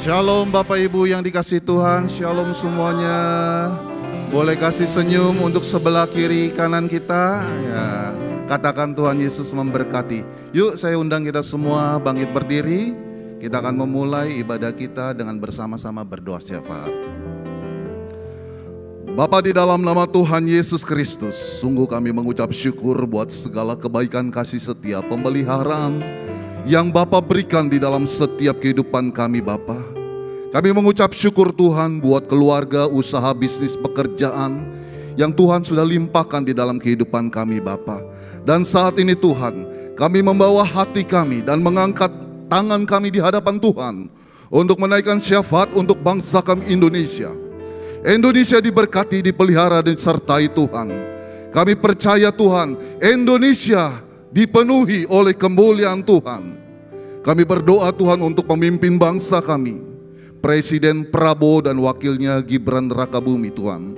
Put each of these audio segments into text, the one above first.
Shalom Bapak Ibu yang dikasih Tuhan, shalom semuanya. Boleh kasih senyum untuk sebelah kiri kanan kita ya. Katakan Tuhan Yesus memberkati. Yuk saya undang kita semua bangkit berdiri. Kita akan memulai ibadah kita dengan bersama-sama berdoa syafaat. Bapa, di dalam nama Tuhan Yesus Kristus, sungguh kami mengucap syukur buat segala kebaikan kasih setia pemeliharaan yang Bapa berikan di dalam setiap kehidupan kami Bapa. Kami mengucap syukur Tuhan buat keluarga, usaha, bisnis, pekerjaan yang Tuhan sudah limpahkan di dalam kehidupan kami Bapa. Dan saat ini Tuhan, kami membawa hati kami dan mengangkat tangan kami di hadapan Tuhan untuk menaikkan syafaat untuk bangsa kami Indonesia. Indonesia diberkati, dipelihara dan disertai Tuhan. Kami percaya Tuhan, Indonesia dipenuhi oleh kemuliaan Tuhan. Kami berdoa Tuhan untuk pemimpin bangsa kami, Presiden Prabowo dan wakilnya Gibran Rakabumi Tuhan.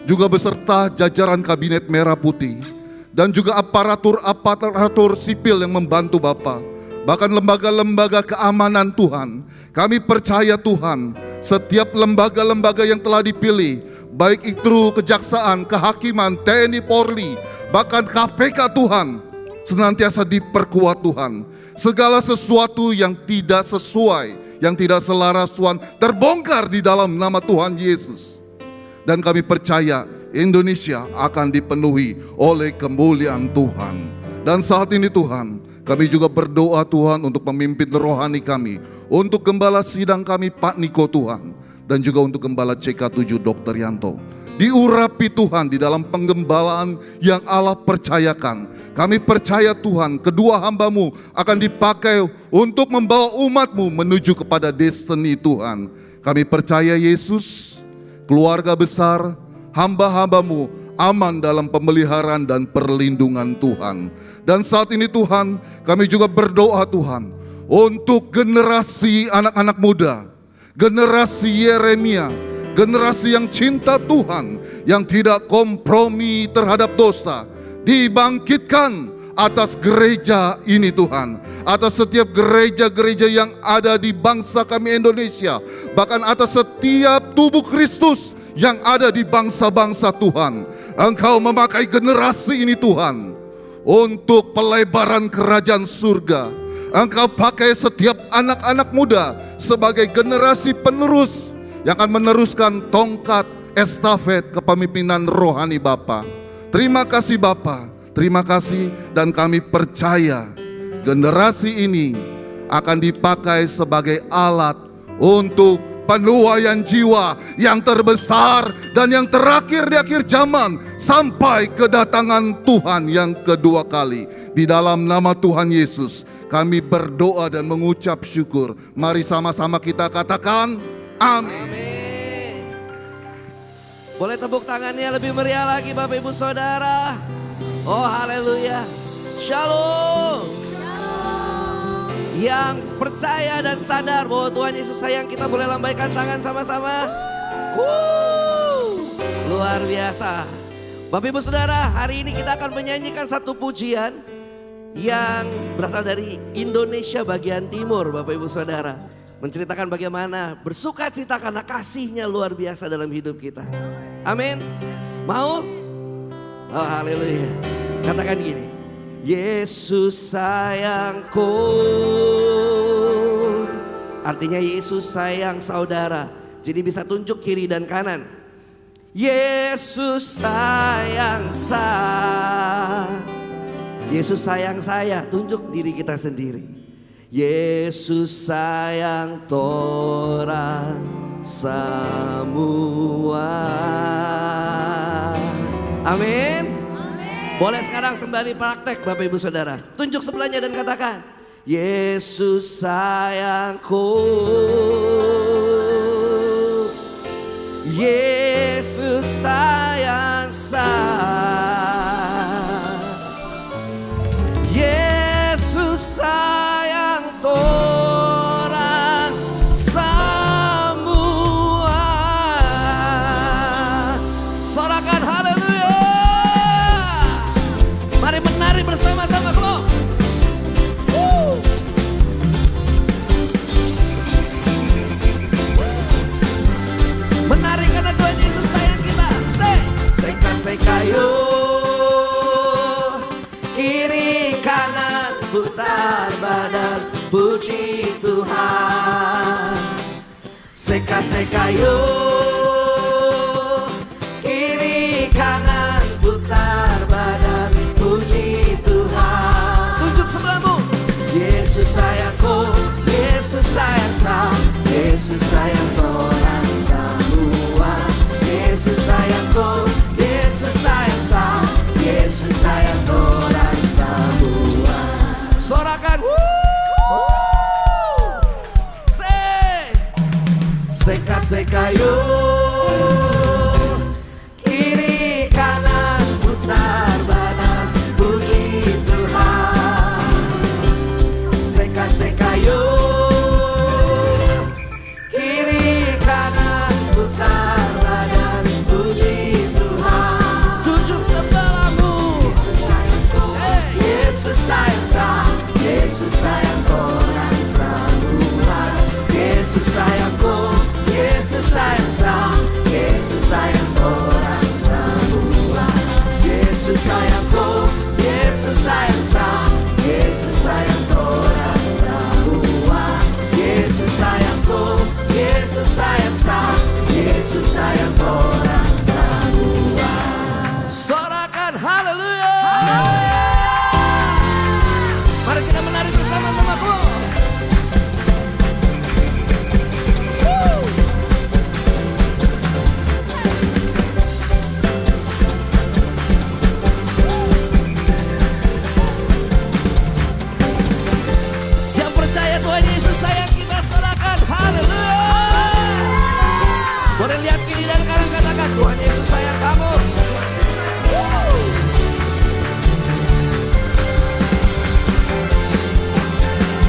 Juga beserta jajaran Kabinet Merah Putih dan juga aparatur sipil yang membantu Bapa. Bahkan lembaga-lembaga keamanan Tuhan. Kami percaya Tuhan, setiap lembaga-lembaga yang telah dipilih, baik itu kejaksaan, kehakiman, TNI, Polri, bahkan KPK Tuhan, senantiasa diperkuat Tuhan. Segala sesuatu yang tidak sesuai, yang tidak selaras Tuhan, terbongkar di dalam nama Tuhan Yesus. Dan kami percaya Indonesia akan dipenuhi oleh kemuliaan Tuhan. Dan saat ini Tuhan, kami juga berdoa Tuhan untuk pemimpin rohani kami, untuk gembala sidang kami Pak Niko Tuhan, dan juga untuk gembala CK7 Dr. Yanto. Diurapi Tuhan di dalam penggembalaan yang Allah percayakan. Kami percaya Tuhan, kedua hamba-Mu akan dipakai untuk membawa umat-Mu menuju kepada destiny Tuhan. Kami percaya Yesus, keluarga besar, hamba-hamba-Mu aman dalam pemeliharaan dan perlindungan Tuhan. Dan saat ini Tuhan, kami juga berdoa Tuhan untuk generasi anak-anak muda, generasi Yeremia, generasi yang cinta Tuhan, yang tidak kompromi terhadap dosa, dibangkitkan atas gereja ini Tuhan, atas setiap gereja-gereja yang ada di bangsa kami Indonesia, bahkan atas setiap tubuh Kristus yang ada di bangsa-bangsa Tuhan. Engkau memakai generasi ini Tuhan untuk pelebaran kerajaan surga. Engkau pakai setiap anak-anak muda sebagai generasi penerus yang akan meneruskan tongkat estafet kepemimpinan rohani Bapa. Terima kasih Bapa, terima kasih, dan kami percaya generasi ini akan dipakai sebagai alat untuk penuaian jiwa yang terbesar dan yang terakhir di akhir zaman, sampai kedatangan Tuhan yang kedua kali. Di dalam nama Tuhan Yesus kami berdoa dan mengucap syukur. Mari sama-sama kita katakan amin. Boleh tepuk tangannya lebih meriah lagi Bapak Ibu Saudara. Oh haleluya. Shalom. Yang percaya dan sadar bahwa Tuhan Yesus sayang, kita boleh lambaikan tangan sama-sama. Luar biasa. Bapak Ibu Saudara, hari ini kita akan menyanyikan satu pujian yang berasal dari Indonesia bagian timur Bapak Ibu Saudara. Menceritakan bagaimana bersuka cita karena kasihnya luar biasa dalam hidup kita. Amin. Mau? Oh haleluya. Katakan gini. Yesus sayangku. Artinya Yesus sayang saudara. Jadi bisa tunjuk kiri dan kanan. Yesus sayang saya. Yesus sayang saya. Tunjuk diri kita sendiri. Yesus sayang torang semua. Amin. Boleh sekarang sembari praktek Bapak Ibu Saudara. Tunjuk sebelahnya dan katakan, Yesus sayangku. Yesus sayang saya. Yesus sayang torang semua. Sorakan haleluya. Mari menari bersama-sama. Come on. Seka-seka yo, kiri kanan putar badan, puji Tuhan. Tunjuk sebelahmu. Yesus sayangku, Yesus sayang saya, Yesus sayang orang semua. Yesus sayangku, Yesus sayang saya, Yesus sayang orang semua. Sorakan. Seka-seka yo, kiri kanan putar badan, puji Tuhan. Seka-seka yo, kiri kanan putar badan, puji Tuhan. Tunjuk sebelahmu. Yesus sayangku, Yesus sayang saya, Yesus sayang orang semua. Yesus sayangku, Yesus sayang saya, Yesus sayang orang semua. Yesus sayangku, Yesus sayang saya, Yesus sayang orang semua. Yesus sayangku, Yesus sayang saya, Yesus sayang orang semua. Sorakan haleluya. Mari kita menari bersama-sama. Tuhan Yesus sayang, kita sorakan haleluya. Boleh lihat kiri dan kanan, katakan Tuhan Yesus sayang kamu.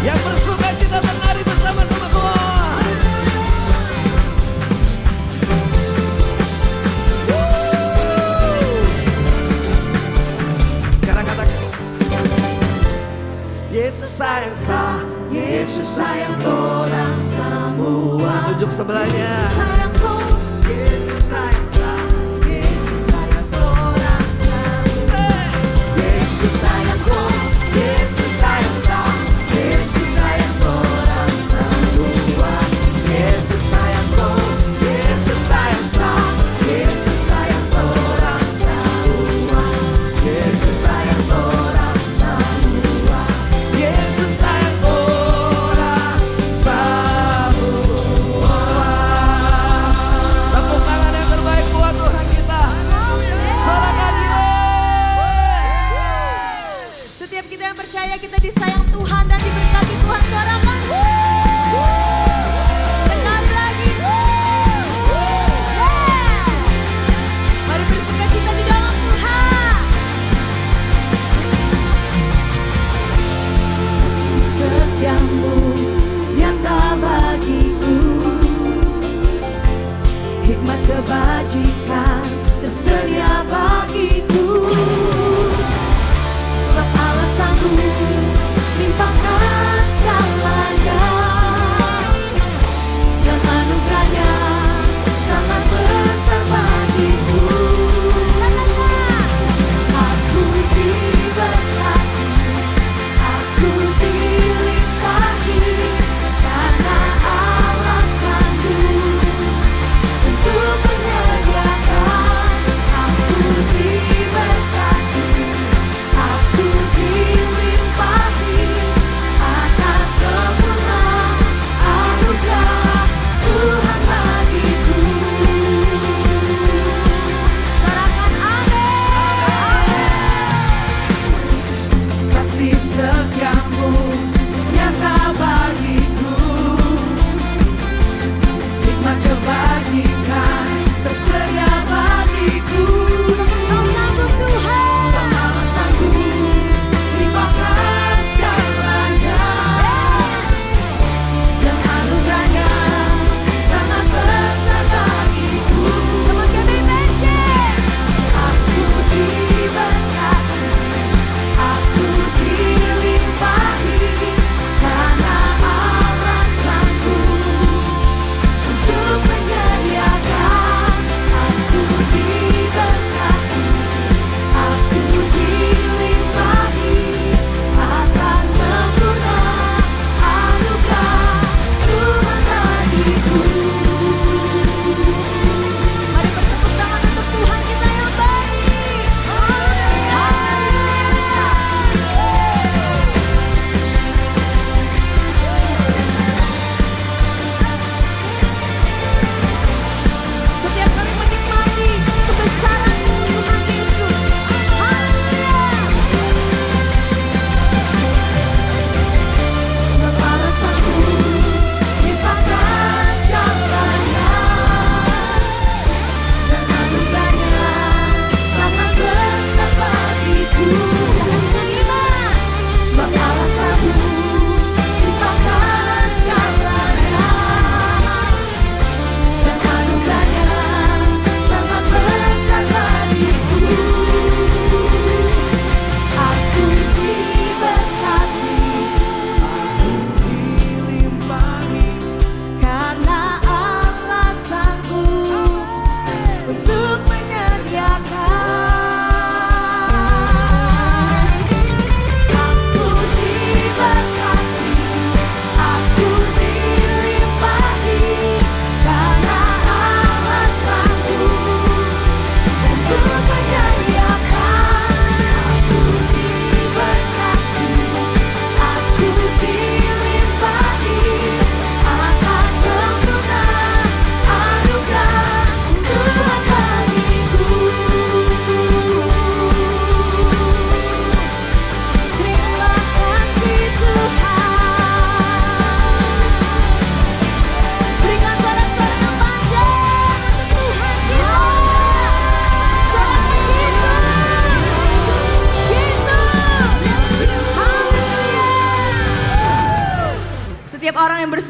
Yang bersuka cita menari bersama-sama Tuhan. Sekarang katakan Yesus sayang saya, Yesus sayang orang semua. Tunjuk sebelahnya. Sayangku, Yesus sayang saya, Yesus sayang orang semua. Yesus sayangku, Yesus sayang saya, Yesus sayang orang semua. Yesus sayangku, Yesus sayang saya, Yesus sayang orang semua. Yesus sayang orang semua. Yesus sayang orang semua. Tepuk tangan yang terbaik.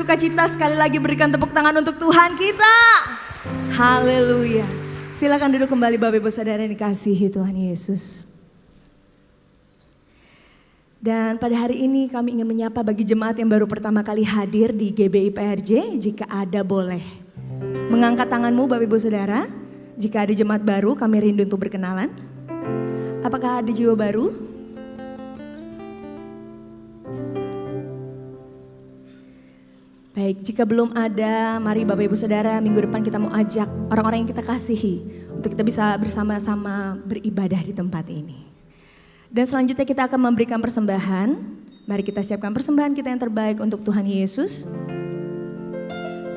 sukacita sekali lagi berikan tepuk tangan untuk Tuhan kita. Haleluya. Silakan duduk kembali Bapak Ibu Saudara yang dikasihi Tuhan Yesus. Dan pada hari ini kami ingin menyapa bagi jemaat yang baru pertama kali hadir di GBI PRJ. Jika ada boleh mengangkat tanganmu Bapak Ibu Saudara. Jika ada jemaat baru kami rindu untuk berkenalan. Apakah ada jiwa baru? Baik, jika belum ada, mari Bapak Ibu Saudara minggu depan kita mau ajak orang-orang yang kita kasihi untuk kita bisa bersama-sama beribadah di tempat ini. Dan selanjutnya kita akan memberikan persembahan. Mari kita siapkan persembahan kita yang terbaik untuk Tuhan Yesus.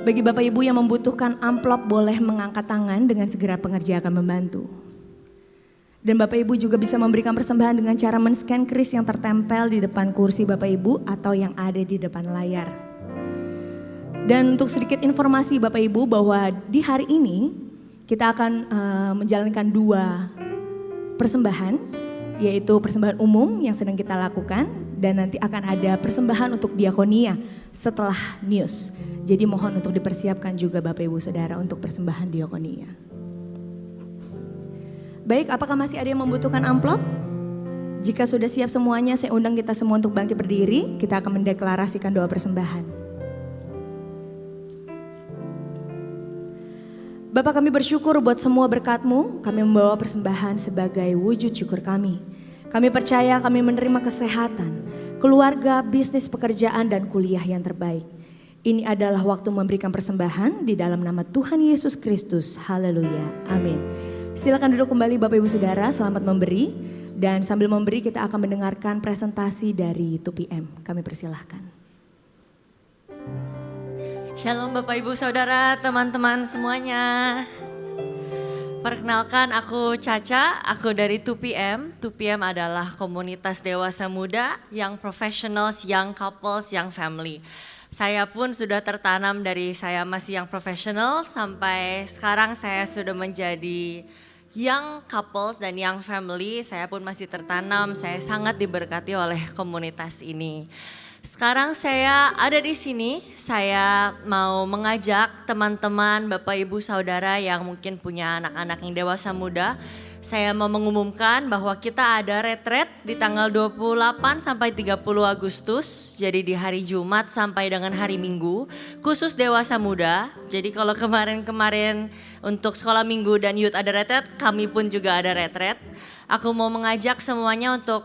Bagi Bapak Ibu yang membutuhkan amplop boleh mengangkat tangan dengan segera pengerja akan membantu. Dan Bapak Ibu juga bisa memberikan persembahan dengan cara men-scan kris yang tertempel di depan kursi Bapak Ibu atau yang ada di depan layar. Dan untuk sedikit informasi Bapak Ibu bahwa di hari ini kita akan menjalankan 2 persembahan, yaitu persembahan umum yang sedang kita lakukan dan nanti akan ada persembahan untuk diakonia setelah news. Jadi mohon untuk dipersiapkan juga Bapak Ibu Saudara untuk persembahan diakonia. Baik, apakah masih ada yang membutuhkan amplop? Jika sudah siap semuanya, saya undang kita semua untuk bangkit berdiri. Kita akan mendeklarasikan doa persembahan. Bapak, kami bersyukur buat semua berkat-Mu. Kami membawa persembahan sebagai wujud syukur kami. Kami percaya kami menerima kesehatan, keluarga, bisnis, pekerjaan, dan kuliah yang terbaik. Ini adalah waktu memberikan persembahan di dalam nama Tuhan Yesus Kristus. Haleluya. Amin. Silakan duduk kembali Bapak Ibu Saudara, selamat memberi. Dan sambil memberi kita akan mendengarkan presentasi dari 2PM. Kami persilahkan. Shalom Bapak Ibu Saudara, teman-teman semuanya. Perkenalkan aku Caca, aku dari 2PM. 2PM adalah komunitas dewasa muda, young professionals, young couples, young family. Saya pun sudah tertanam dari saya masih young professional sampai sekarang saya sudah menjadi young couples dan young family. Saya pun masih tertanam, saya sangat diberkati oleh komunitas ini. Sekarang saya ada di sini, saya mau mengajak teman-teman, Bapak Ibu Saudara yang mungkin punya anak-anak yang dewasa muda. Saya mau mengumumkan bahwa kita ada retret di tanggal 28 sampai 30 Agustus. Jadi di hari Jumat sampai dengan hari Minggu, khusus dewasa muda. Jadi kalau kemarin-kemarin untuk sekolah minggu dan youth ada retret, kami pun juga ada retret. Aku mau mengajak semuanya untuk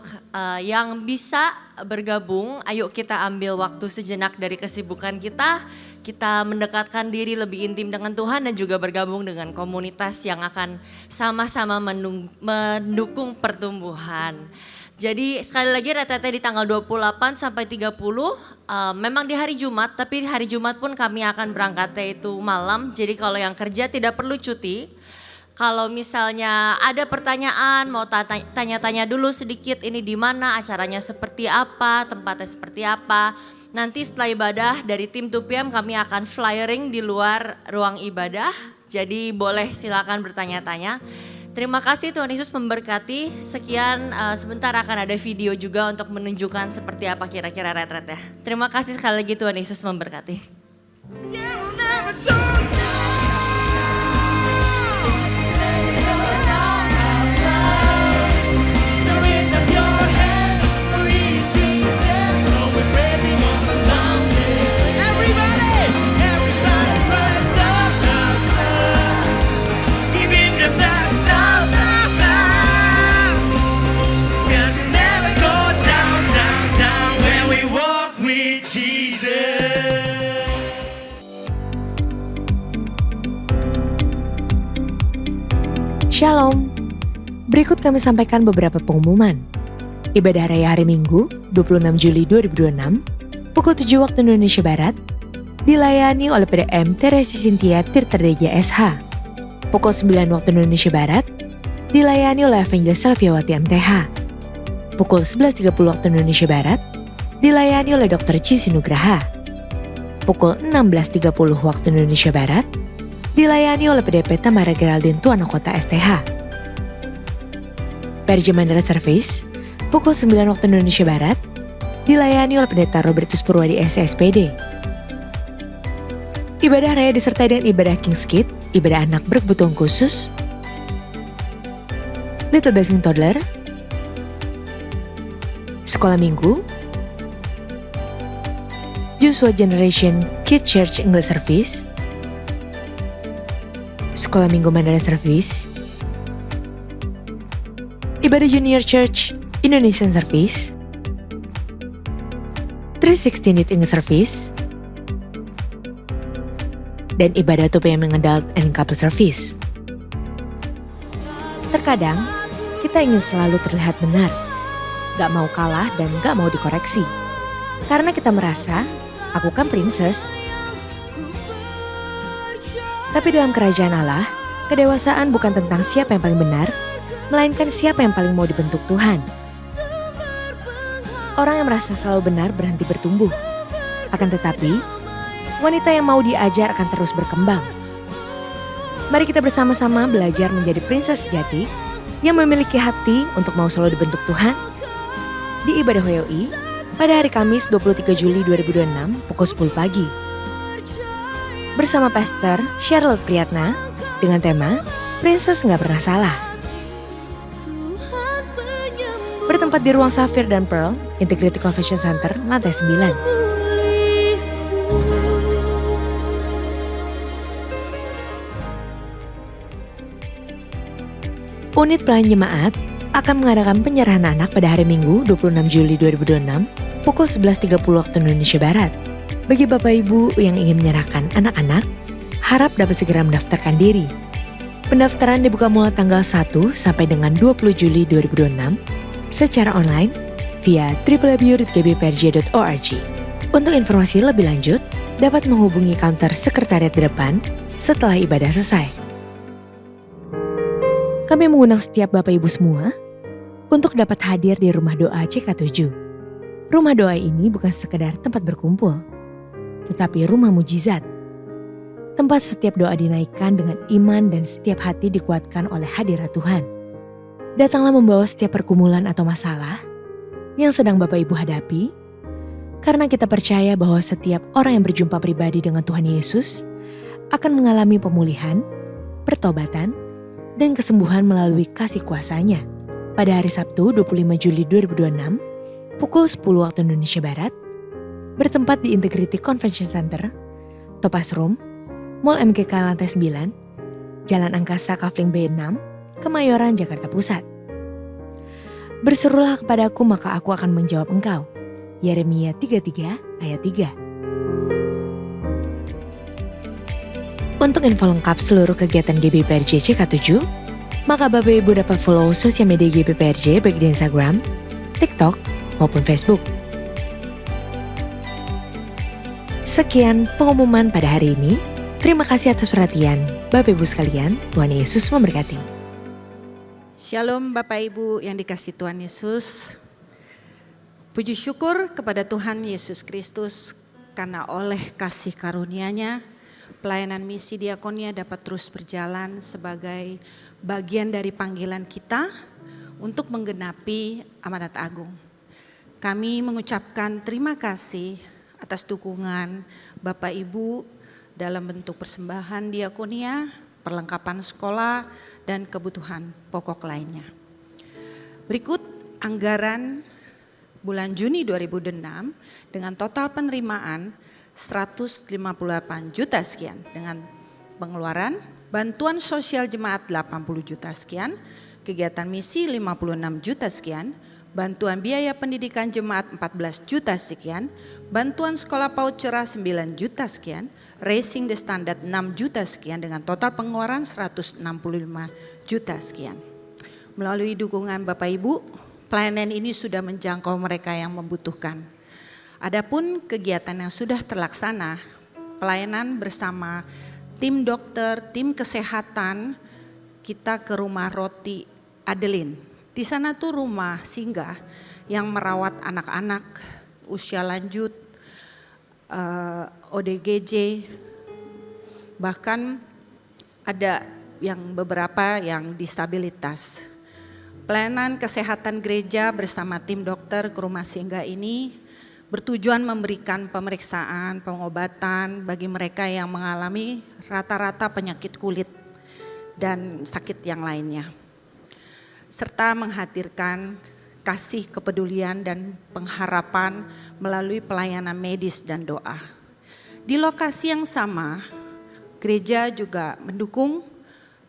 yang bisa bergabung, ayo kita ambil waktu sejenak dari kesibukan kita mendekatkan diri lebih intim dengan Tuhan dan juga bergabung dengan komunitas yang akan sama-sama mendukung pertumbuhan. Jadi sekali lagi retretnya di tanggal 28 sampai 30, memang di hari Jumat, tapi di hari Jumat pun kami akan berangkatnya itu malam, jadi kalau yang kerja tidak perlu cuti. Kalau misalnya ada pertanyaan, mau tanya-tanya dulu sedikit ini di mana, acaranya seperti apa, tempatnya seperti apa. Nanti setelah ibadah dari tim 2PM kami akan flyering di luar ruang ibadah. Jadi boleh silakan bertanya-tanya. Terima kasih, Tuhan Yesus memberkati. Sekian, sebentar akan ada video juga untuk menunjukkan seperti apa kira-kira retretnya. Terima kasih sekali lagi, Tuhan Yesus memberkati. Shalom, berikut kami sampaikan beberapa pengumuman. Ibadah Raya Hari Minggu, 26 Juli 2026, pukul 7 waktu Indonesia Barat, dilayani oleh PDM Teresi Cynthia Tirtadeja SH. Pukul 9 waktu Indonesia Barat, dilayani oleh Evangelis Selviawati MTH. Pukul 11.30 waktu Indonesia Barat, dilayani oleh Dr. Cici Nugraha. Pukul 16.30 waktu Indonesia Barat, dilayani oleh PDP Tamara Geraldine Tuanakota STH. PRJ Mandala Service, pukul 9 waktu Indonesia Barat, dilayani oleh Pendeta Robertus Purwadi SSPD. Ibadah raya disertai dengan ibadah King's Kid, ibadah anak berkebutuhan khusus, Little Blessing Toddler, sekolah minggu, Joshua Generation Kid Church English Service, sekolah minggu Mandarin Service, ibadah Junior Church Indonesian Service, 316 Youth English Service, dan ibadah 2PM Adult and Couple Service. Terkadang, kita ingin selalu terlihat benar, gak mau kalah dan gak mau dikoreksi. Karena kita merasa, aku kan princess. Tapi dalam kerajaan Allah, kedewasaan bukan tentang siapa yang paling benar, melainkan siapa yang paling mau dibentuk Tuhan. Orang yang merasa selalu benar berhenti bertumbuh. Akan tetapi, wanita yang mau diajar akan terus berkembang. Mari kita bersama-sama belajar menjadi princess sejati yang memiliki hati untuk mau selalu dibentuk Tuhan. Di ibadah WOI pada hari Kamis 23 Juli 2026 pukul 10 pagi. Bersama Pastor Charlotte Priyatna dengan tema Princess Nggak Pernah Salah. Bertempat di ruang Sapphire dan Pearl, Integrity Convention Center, lantai 9. Unit Pelayan Jemaat akan mengadakan penyerahan anak pada hari Minggu 26 Juli 2026 pukul 11.30 waktu Indonesia Barat. Bagi Bapak Ibu yang ingin menyerahkan anak-anak, harap dapat segera mendaftarkan diri. Pendaftaran dibuka mulai tanggal 1 sampai dengan 20 Juli 2026 secara online via www.gbprj.org. Untuk informasi lebih lanjut, dapat menghubungi counter sekretariat di depan setelah ibadah selesai. Kami mengundang setiap Bapak Ibu semua untuk dapat hadir di Rumah Doa CK7. Rumah doa ini bukan sekedar tempat berkumpul, tetapi rumah mujizat. Tempat setiap doa dinaikkan dengan iman dan setiap hati dikuatkan oleh hadirat Tuhan. Datanglah membawa setiap pergumulan atau masalah yang sedang Bapak Ibu hadapi, karena kita percaya bahwa setiap orang yang berjumpa pribadi dengan Tuhan Yesus akan mengalami pemulihan, pertobatan, dan kesembuhan melalui kasih kuasa-Nya. Pada hari Sabtu 25 Juli 2026, pukul 10 waktu Indonesia Barat, bertempat di Integrity Convention Center, Topaz Room, Mall MGK lantai 9, Jalan Angkasa Kavling B6, Kemayoran, Jakarta Pusat. Berserulah kepadaku maka aku akan menjawab engkau. Yeremia 33 ayat 3. Untuk info lengkap seluruh kegiatan GBPRJ CK7, maka Bapak Ibu dapat follow sosial media GBPRJ baik di Instagram, TikTok, maupun Facebook. Sekian pengumuman pada hari ini. Terima kasih atas perhatian. Bapak Ibu sekalian, Tuhan Yesus memberkati. Shalom Bapak Ibu yang dikasihi Tuhan Yesus. Puji syukur kepada Tuhan Yesus Kristus karena oleh kasih karunia-Nya pelayanan misi diakonia dapat terus berjalan sebagai bagian dari panggilan kita untuk menggenapi amanat agung. Kami mengucapkan terima kasih atas dukungan Bapak Ibu dalam bentuk persembahan diakonia, perlengkapan sekolah, dan kebutuhan pokok lainnya. Berikut anggaran bulan Juni 2006 dengan total penerimaan 158 juta sekian, dengan pengeluaran bantuan sosial jemaat 80 juta sekian, kegiatan misi 56 juta sekian, bantuan biaya pendidikan jemaat 14 juta sekian, bantuan sekolah PAUD Cerah 9 juta sekian, Raising the Standard 6 juta sekian, dengan total pengeluaran 165 juta sekian. Melalui dukungan Bapak Ibu, pelayanan ini sudah menjangkau mereka yang membutuhkan. Adapun kegiatan yang sudah terlaksana, pelayanan bersama tim dokter, tim kesehatan, kita ke rumah Roti Adeline. Di sana tuh rumah singgah yang merawat anak-anak usia lanjut, ODGJ, bahkan ada yang beberapa yang disabilitas. Pelayanan kesehatan gereja bersama tim dokter ke rumah singgah ini bertujuan memberikan pemeriksaan, pengobatan bagi mereka yang mengalami rata-rata penyakit kulit dan sakit yang lainnya, serta menghadirkan kasih, kepedulian, dan pengharapan melalui pelayanan medis dan doa. Di lokasi yang sama, gereja juga mendukung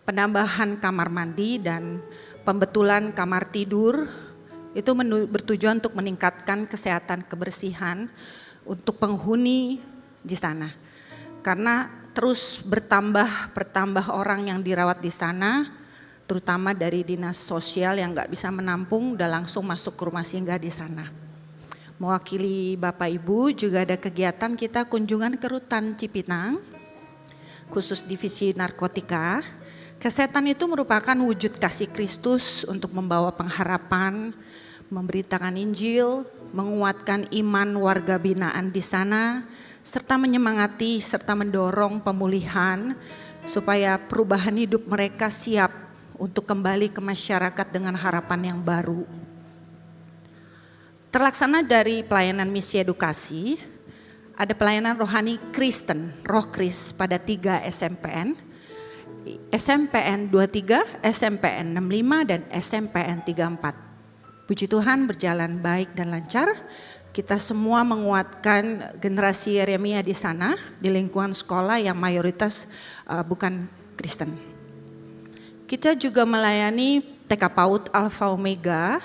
penambahan kamar mandi dan pembetulan kamar tidur. Itu bertujuan untuk meningkatkan kesehatan kebersihan untuk penghuni di sana. Karena terus bertambah orang yang dirawat di sana, terutama dari dinas sosial yang nggak bisa menampung dan langsung masuk ke rumah singgah di sana. Mewakili Bapak Ibu, juga ada kegiatan kita kunjungan ke Rutan Cipinang, khusus divisi narkotika. Kesehatan itu merupakan wujud kasih Kristus untuk membawa pengharapan, memberitakan Injil, menguatkan iman warga binaan di sana, serta menyemangati serta mendorong pemulihan supaya perubahan hidup mereka siap untuk kembali ke masyarakat dengan harapan yang baru. Terlaksana dari pelayanan misi edukasi, ada pelayanan rohani Kristen, Roh Kris pada 3 SMPN, SMPN 23, SMPN 65, dan SMPN 34. Puji Tuhan berjalan baik dan lancar. Kita semua menguatkan generasi Yeremia di sana, di lingkungan sekolah yang mayoritas bukan Kristen. Kita juga melayani TK PAUD Alfa Omega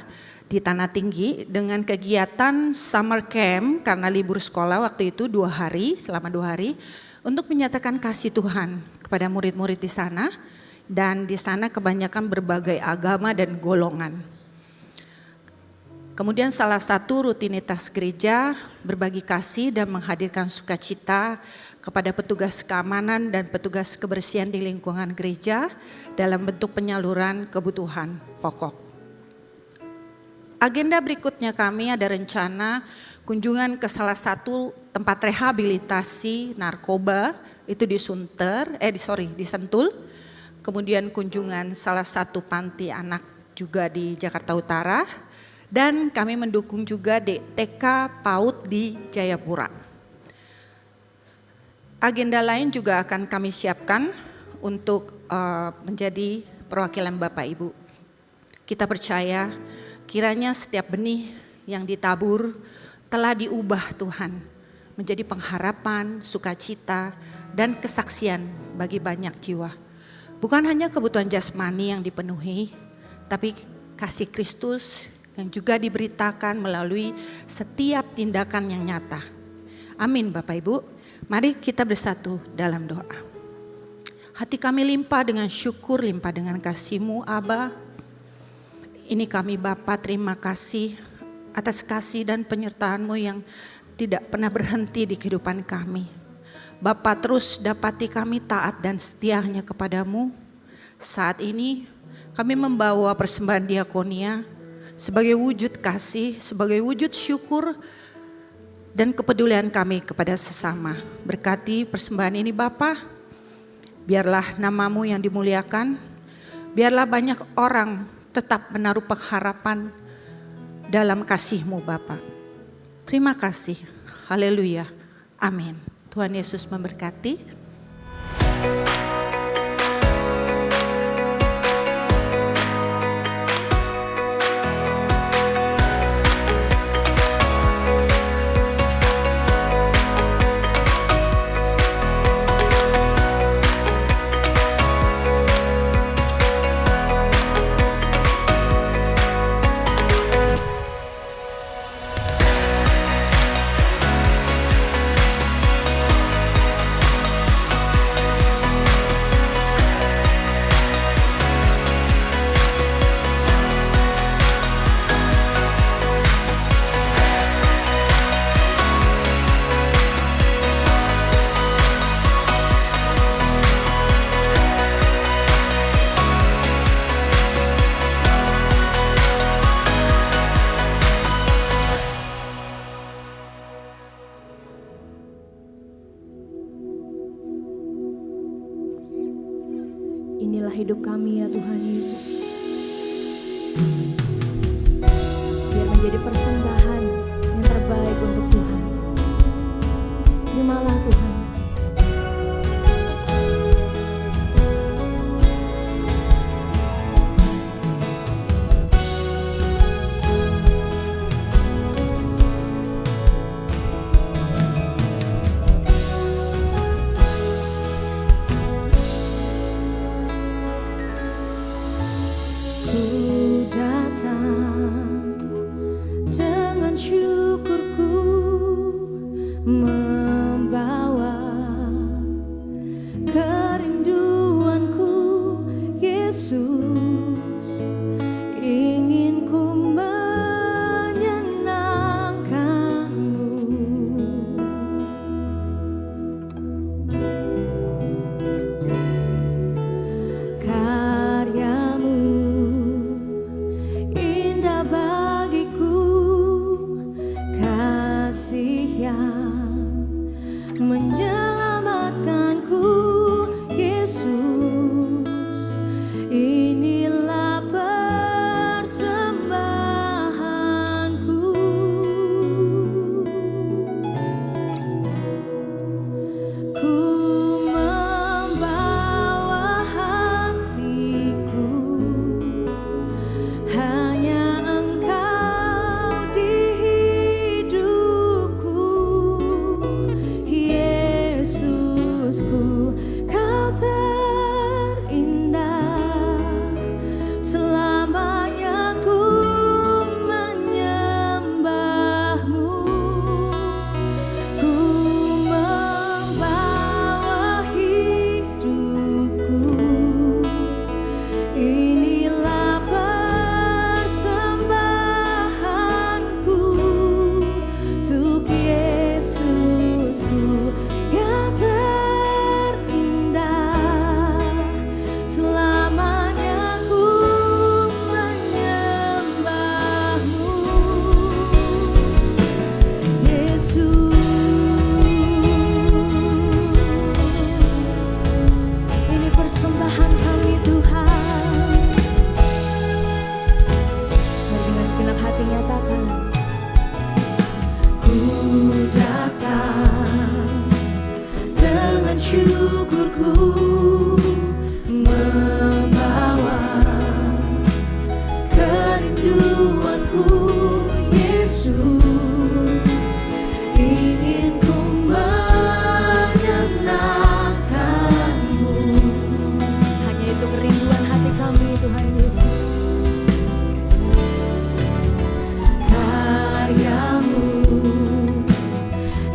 di Tanah Tinggi dengan kegiatan summer camp karena libur sekolah waktu itu selama 2 hari untuk menyatakan kasih Tuhan kepada murid-murid di sana, dan di sana kebanyakan berbagai agama dan golongan. Kemudian salah satu rutinitas gereja berbagi kasih dan menghadirkan sukacita kepada petugas keamanan dan petugas kebersihan di lingkungan gereja dalam bentuk penyaluran kebutuhan pokok. Agenda berikutnya kami ada rencana kunjungan ke salah satu tempat rehabilitasi narkoba itu di Sentul. Kemudian kunjungan salah satu panti anak juga di Jakarta Utara. Dan kami mendukung juga TK PAUD di Jayapura. Agenda lain juga akan kami siapkan untuk menjadi perwakilan Bapak Ibu. Kita percaya kiranya setiap benih yang ditabur telah diubah Tuhan menjadi pengharapan, sukacita, dan kesaksian bagi banyak jiwa. Bukan hanya kebutuhan jasmani yang dipenuhi, tapi kasih Kristus yang juga diberitakan melalui setiap tindakan yang nyata. Amin Bapak Ibu. Mari kita bersatu dalam doa. Hati kami limpah dengan syukur, limpah dengan kasih-Mu Aba. Ini kami Bapa, terima kasih atas kasih dan penyertaan-Mu yang tidak pernah berhenti di kehidupan kami. Bapa, terus dapati kami taat dan setia-Nya kepadamu. Saat ini kami membawa persembahan diakonia sebagai wujud kasih, sebagai wujud syukur dan kepedulian kami kepada sesama. Berkati persembahan ini Bapa, biarlah nama-Mu yang dimuliakan, biarlah banyak orang tetap menaruh pengharapan dalam kasih-Mu Bapa. Terima kasih, haleluya, amin. Tuhan Yesus memberkati. Inilah hidup kami ya Tuhan Yesus. Biar menjadi persembahan yang terbaik untuk Tuhan. terimalah Tuhan. Ku datang dengan syukurku, membawa kerinduanku. Yesus, ingin ku menyenangkanmu. Karyamu indah bagiku, kasih yang menyelamatkanku. Yesus, inilah persembahanku. Ku membawa hatiku, hanya Engkau di hidupku. Yesusku, Kau terindah, selamanya ku menyembahmu. Ku membawa hidupku, inilah persembahanku untuk Yesusku yang terindah, selamanya ku menyembahmu. Yesus, ini persembahan kami Tuhan. Mari dengan segenap hati nyatakan, ku datang dengan syukurku, membawa kerinduanku. Yesus, ingin ku menyenangkanmu. Hanya itu kerinduan hati kami Tuhan Yesus. Karyamu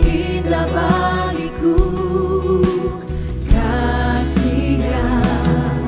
indah bagiku, kasih yang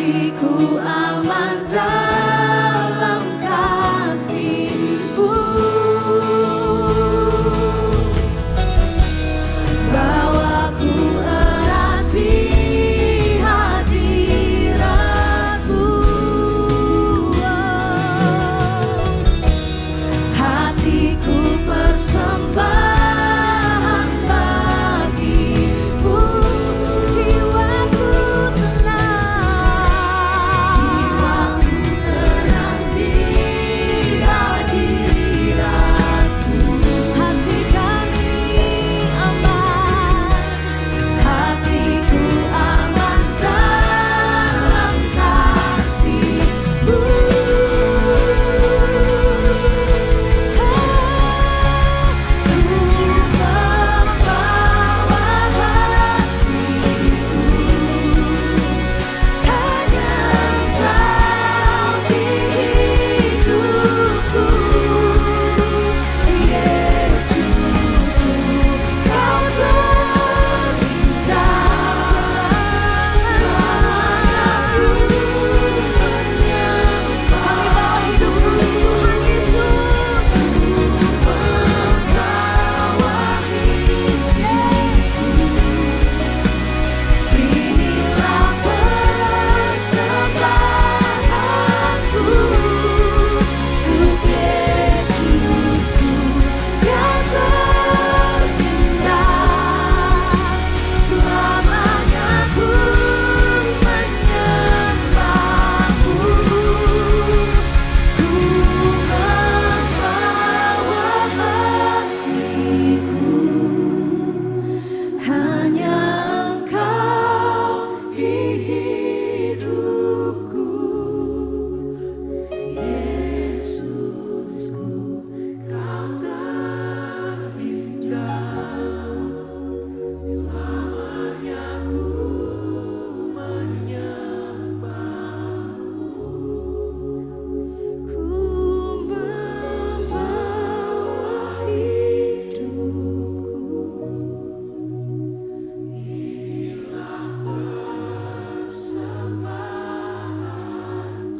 hatiku aman dalam kasih-Mu. Bawaku erat di hadirat-Mu. Hatiku persembahan bagi-Mu. Jiwaku tenang di hadirat-Mu. Hati kami aman, hatiku aman dalam kasih-Mu.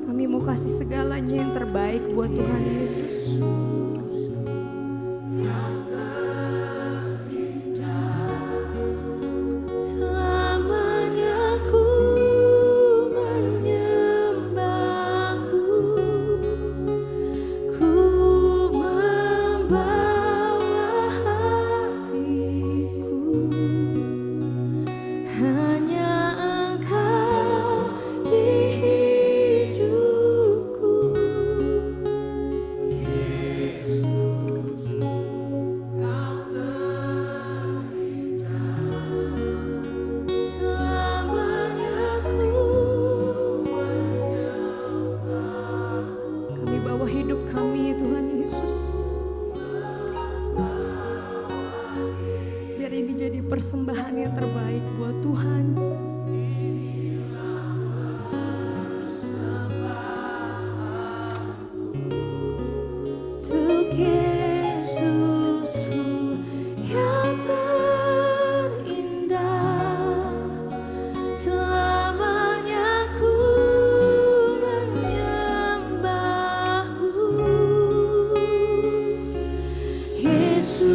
Kami mau kasih segalanya yang terbaik buat Tuhan Yesus. Selamanya ku menyembah-Mu, ku membawa hatiku, hanya Engkau di hidupku. Yesus, Kau terindah. Selamanya ku menyembah-Mu. Kami bawa hidup kami Tuhan Yesus. Biar ini jadi persembahan yang terbaik buat Tuhan. Untuk Yesusku yang terindah, selamanya ku menyembah-Mu. Yesus.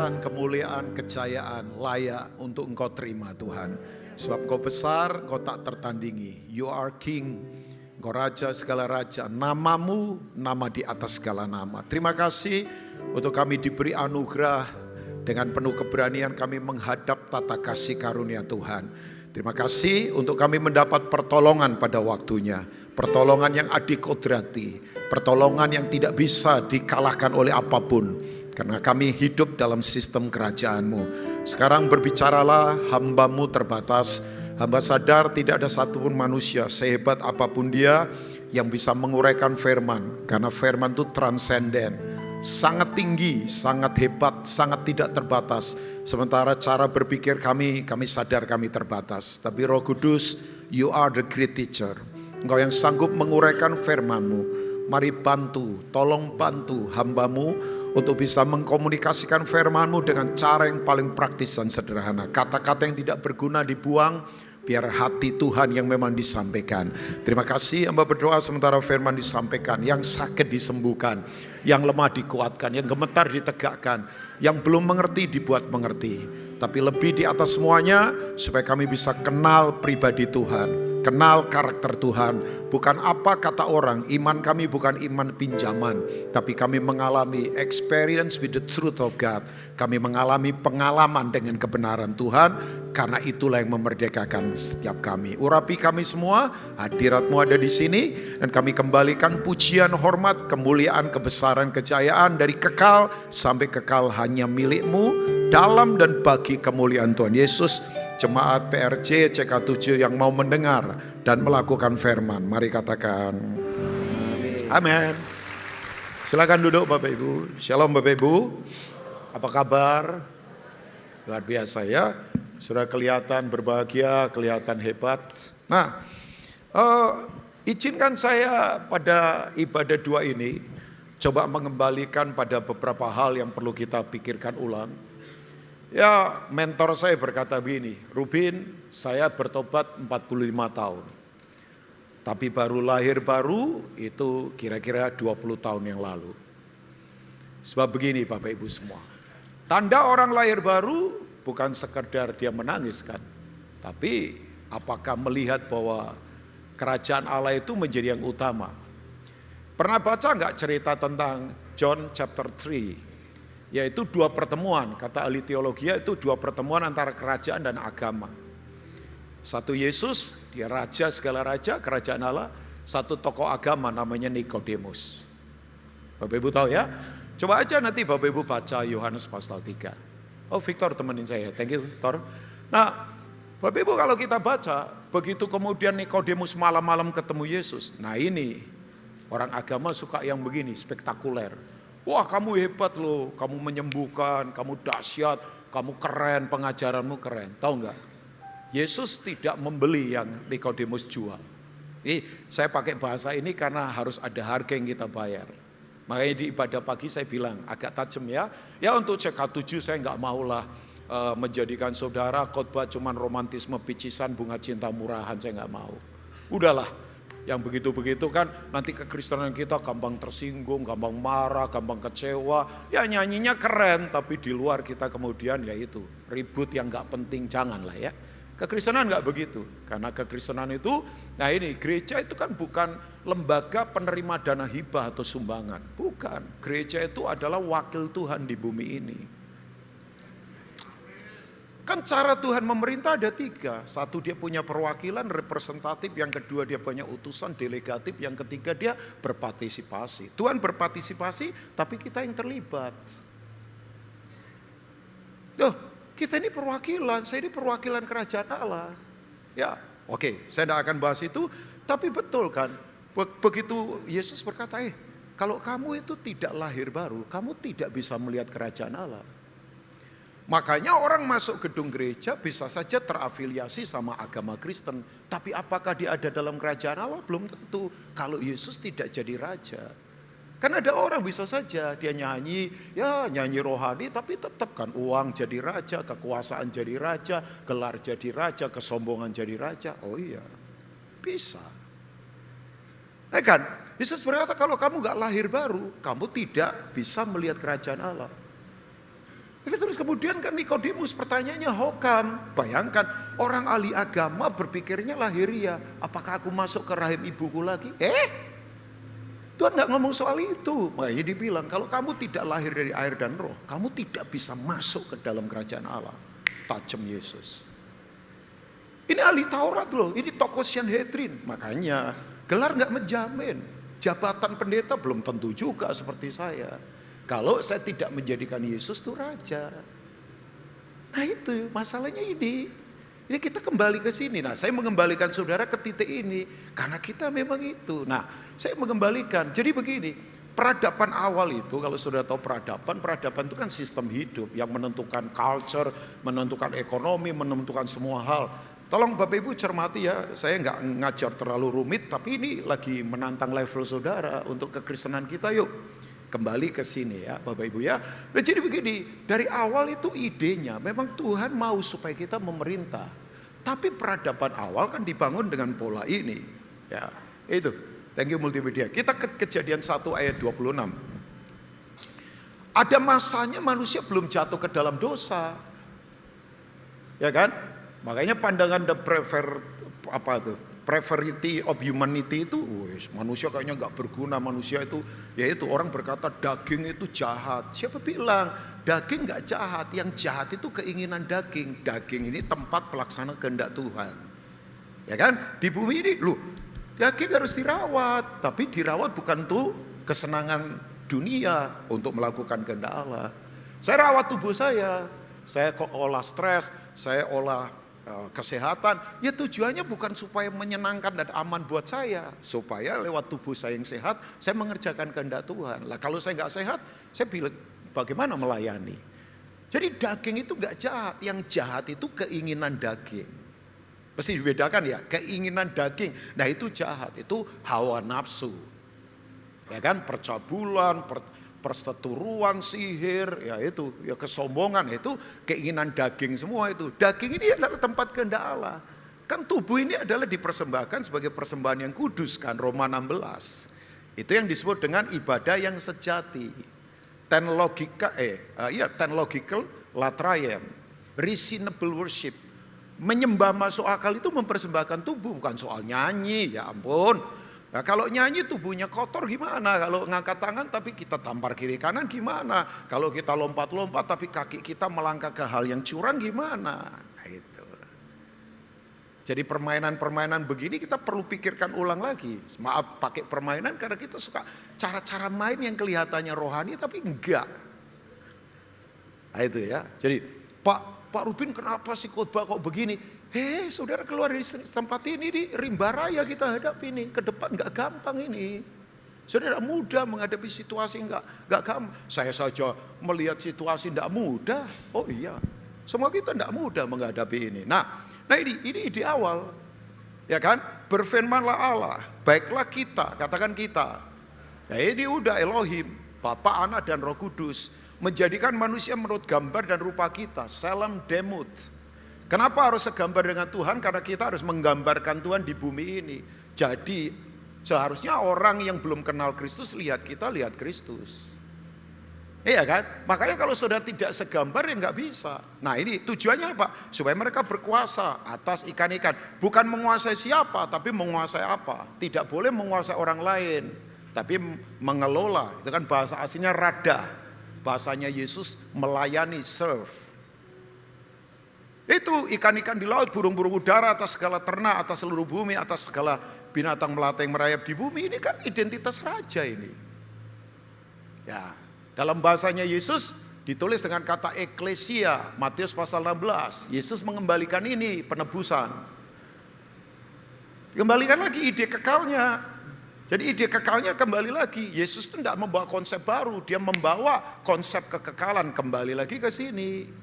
kebesaran, kemuliaan, kejayaan layak untuk Engkau terima Tuhan. Sebab Engkau besar, Engkau tak tertandingi. You are King, Engkau Raja segala raja. Namamu nama di atas segala nama. Terima kasih untuk kami diberi anugerah dengan penuh keberanian kami menghadap tata kasih karunia Tuhan. Terima kasih untuk kami mendapat pertolongan pada waktunya. Pertolongan yang adikodrati, pertolongan yang tidak bisa dikalahkan oleh apapun. Karena kami hidup dalam sistem kerajaan-Mu. Sekarang berbicaralah, hamba-Mu terbatas. Hamba sadar tidak ada satupun manusia sehebat apapun dia yang bisa menguraikan firman. Karena firman itu transenden, sangat tinggi, sangat hebat, sangat tidak terbatas. Sementara cara berpikir kami sadar kami terbatas. Tapi Roh Kudus, you are the great teacher. Engkau yang sanggup menguraikan firman-Mu. Mari bantu, tolong bantu hamba-Mu untuk bisa mengkomunikasikan firman-Mu dengan cara yang paling praktis dan sederhana. Kata-kata yang tidak berguna dibuang, biar hati Tuhan yang memang disampaikan. Terima kasih, hamba berdoa sementara firman disampaikan. Yang sakit disembuhkan, yang lemah dikuatkan, yang gemetar ditegakkan, yang belum mengerti dibuat mengerti. Tapi lebih di atas semuanya, supaya kami bisa kenal pribadi Tuhan. Kenal karakter Tuhan, bukan apa kata orang. Iman kami bukan iman pinjaman, tapi kami mengalami experience with the truth of God. Kami mengalami pengalaman dengan kebenaran Tuhan, karena itulah yang memerdekakan setiap kami. Urapi kami semua, hadirat-Mu ada di sini, dan kami kembalikan pujian, hormat, kemuliaan, kebesaran, kejayaan dari kekal sampai kekal hanya milik-Mu, dalam dan bagi kemuliaan Tuhan Yesus. Jemaat PRC CK7 yang mau mendengar dan melakukan firman, mari katakan amin. Silakan duduk Bapak Ibu. Shalom Bapak Ibu. Apa kabar? Luar biasa ya. Sudah kelihatan berbahagia, kelihatan hebat. Nah, izinkan saya pada ibadah dua ini coba mengembalikan pada beberapa hal yang perlu kita pikirkan ulang. Ya, mentor saya berkata begini, Rubin, saya bertobat 45 tahun. Tapi baru lahir baru itu kira-kira 20 tahun yang lalu. Sebab begini Bapak Ibu semua, tanda orang lahir baru bukan sekedar dia menangis kan. Tapi apakah melihat bahwa kerajaan Allah itu menjadi yang utama. Pernah baca enggak cerita tentang John chapter 3? Yaitu dua pertemuan, kata ahli teologi itu dua pertemuan antara kerajaan dan agama. Satu Yesus, dia raja segala raja, kerajaan Allah. Satu tokoh agama namanya Nikodemus. Bapak Ibu tahu ya? Coba aja nanti Bapak Ibu baca Yohanes pasal 3. Oh Victor temenin saya, thank you Victor. Nah Bapak Ibu kalau kita baca, begitu kemudian Nikodemus malam-malam ketemu Yesus. Nah ini orang agama suka yang begini, spektakuler. Wah kamu hebat loh, kamu menyembuhkan, kamu dahsyat, kamu keren, pengajaranmu keren. Tahu nggak? Yesus tidak membeli yang Nikodemus jual. Ini saya pakai bahasa ini karena harus ada harga yang kita bayar. Makanya di ibadah pagi saya bilang agak tajam ya. Ya untuk CK7 saya nggak maulah menjadikan saudara khotbah cuman romantisme picisan bunga cinta murahan, saya nggak mau. Udahlah. Yang begitu-begitu kan nanti kekristenan kita gampang tersinggung, gampang marah, gampang kecewa. Ya nyanyinya keren tapi di luar kita kemudian ya itu ribut yang gak penting, janganlah ya. Kekristenan gak begitu. Karena kekristenan itu, nah ini gereja itu kan bukan lembaga penerima dana hibah atau sumbangan. Bukan, gereja itu adalah wakil Tuhan di bumi ini. Kan cara Tuhan memerintah ada tiga. Satu dia punya perwakilan representatif, yang kedua dia punya utusan delegatif, yang ketiga dia berpartisipasi. Tuhan berpartisipasi tapi kita yang terlibat. Kita ini perwakilan, saya ini perwakilan kerajaan Allah. Ya oke, saya tidak akan bahas itu. Tapi betul kan, begitu Yesus berkata, kalau kamu itu tidak lahir baru, kamu tidak bisa melihat kerajaan Allah. Makanya orang masuk gedung gereja bisa saja terafiliasi sama agama Kristen. Tapi apakah dia ada dalam kerajaan Allah? Belum tentu. Kalau Yesus tidak jadi raja. Kan ada orang bisa saja dia nyanyi, ya nyanyi rohani tapi tetap kan uang jadi raja, kekuasaan jadi raja, gelar jadi raja, kesombongan jadi raja. Oh iya, bisa. Kan Yesus berkata kalau kamu gak lahir baru, kamu tidak bisa melihat kerajaan Allah. Terus Kemudian kan Nikodemus pertanyaannya how come? Bayangkan orang ahli agama berpikirnya lahiriah. Apakah aku masuk ke rahim ibuku lagi? Tuhan nggak ngomong soal itu. Makanya dibilang kalau kamu tidak lahir dari air dan roh, kamu tidak bisa masuk ke dalam kerajaan Allah. Tajam Yesus. Ini ahli Taurat loh, ini tokoh Sanhedrin. Makanya gelar nggak menjamin. Jabatan pendeta belum tentu juga seperti saya. Kalau saya tidak menjadikan Yesus itu raja. Nah itu masalahnya ini. Ya kita kembali ke sini. Nah saya mengembalikan saudara ke titik ini. Karena kita memang itu. Nah saya mengembalikan. Jadi begini. Peradaban awal itu kalau saudara tahu peradaban itu kan sistem hidup. Yang menentukan culture, menentukan ekonomi, menentukan semua hal. Tolong Bapak Ibu cermati ya. Saya nggak ngajar terlalu rumit. Tapi ini lagi menantang level saudara untuk kekristenan kita yuk. Kembali ke sini ya Bapak Ibu ya. Nah, jadi begini, dari awal itu idenya memang Tuhan mau supaya kita memerintah. Tapi peradaban awal kan dibangun dengan pola ini. Ya, itu. Thank you multimedia. Kita ke Kejadian 1 ayat 26. Ada masanya manusia belum jatuh ke dalam dosa. Ya kan? Makanya pandangan preferity of humanity itu, manusia kayaknya nggak berguna, manusia itu, yaitu orang berkata daging itu jahat. Siapa bilang daging nggak jahat? Yang jahat itu keinginan daging. Daging ini tempat pelaksana kehendak Tuhan, ya kan? Di bumi ini, daging harus dirawat, tapi dirawat bukan tuh kesenangan dunia untuk melakukan kehendak Allah. Saya rawat tubuh saya olah stres, saya olah kesehatan, ya tujuannya bukan supaya menyenangkan dan aman buat saya, supaya lewat tubuh saya yang sehat, saya mengerjakan kehendak Tuhan. Lah kalau saya nggak sehat, saya bilang bagaimana melayani? Jadi daging itu nggak jahat, yang jahat itu keinginan daging. Mesti dibedakan ya, keinginan daging. Nah itu jahat, itu hawa nafsu, ya kan, percabulan, perseteruan, sihir, ya itu, ya kesombongan, itu keinginan daging semua itu. Daging ini adalah tempat kehendak Allah. Kan tubuh ini adalah dipersembahkan sebagai persembahan yang kudus kan, Roma 16. Itu yang disebut dengan ibadah yang sejati. Ten logical latrayem, reasonable worship. Menyembah masuk akal itu mempersembahkan tubuh, bukan soal nyanyi, ya ampun. Nah, kalau nyanyi tubuhnya kotor gimana? Kalau ngangkat tangan tapi kita tampar kiri kanan gimana? Kalau kita lompat-lompat tapi kaki kita melangkah ke hal yang curang gimana? Nah, itu. Jadi permainan-permainan begini kita perlu pikirkan ulang lagi. Maaf pakai permainan karena kita suka cara-cara main yang kelihatannya rohani tapi enggak. Nah, itu ya. Jadi Pak Rubin kenapa sih khotbah kok begini? Saudara keluar dari tempat ini di rimba raya kita hadapi ini. Ke depan gak gampang ini. Saudara mudah menghadapi situasi gak gampang. Saya saja melihat situasi gak mudah. Oh iya, semua kita gak mudah menghadapi ini. Nah ini di awal. Ya kan, berfirmanlah Allah, baiklah kita, katakan kita. Ya ini udah Elohim, Bapa, Anak dan Roh Kudus. Menjadikan manusia menurut gambar dan rupa kita. Salam demut. Kenapa harus segambar dengan Tuhan? Karena kita harus menggambarkan Tuhan di bumi ini. Jadi seharusnya orang yang belum kenal Kristus lihat kita, lihat Kristus. Iya kan? Makanya kalau saudara tidak segambar ya nggak bisa. Nah ini tujuannya apa? Supaya mereka berkuasa atas ikan-ikan. Bukan menguasai siapa, tapi menguasai apa. Tidak boleh menguasai orang lain, tapi mengelola. Itu kan bahasa aslinya rada. Bahasanya Yesus melayani, serve. Itu ikan-ikan di laut, burung-burung udara, atas segala ternak, atas seluruh bumi, atas segala binatang melata yang merayap di bumi. Ini kan identitas raja ini. Ya, dalam bahasanya Yesus ditulis dengan kata eklesia, Matius pasal 16. Yesus mengembalikan ini penebusan. Kembalikan lagi ide kekalnya. Jadi ide kekalnya kembali lagi. Yesus itu tidak membawa konsep baru, dia membawa konsep kekekalan kembali lagi ke sini.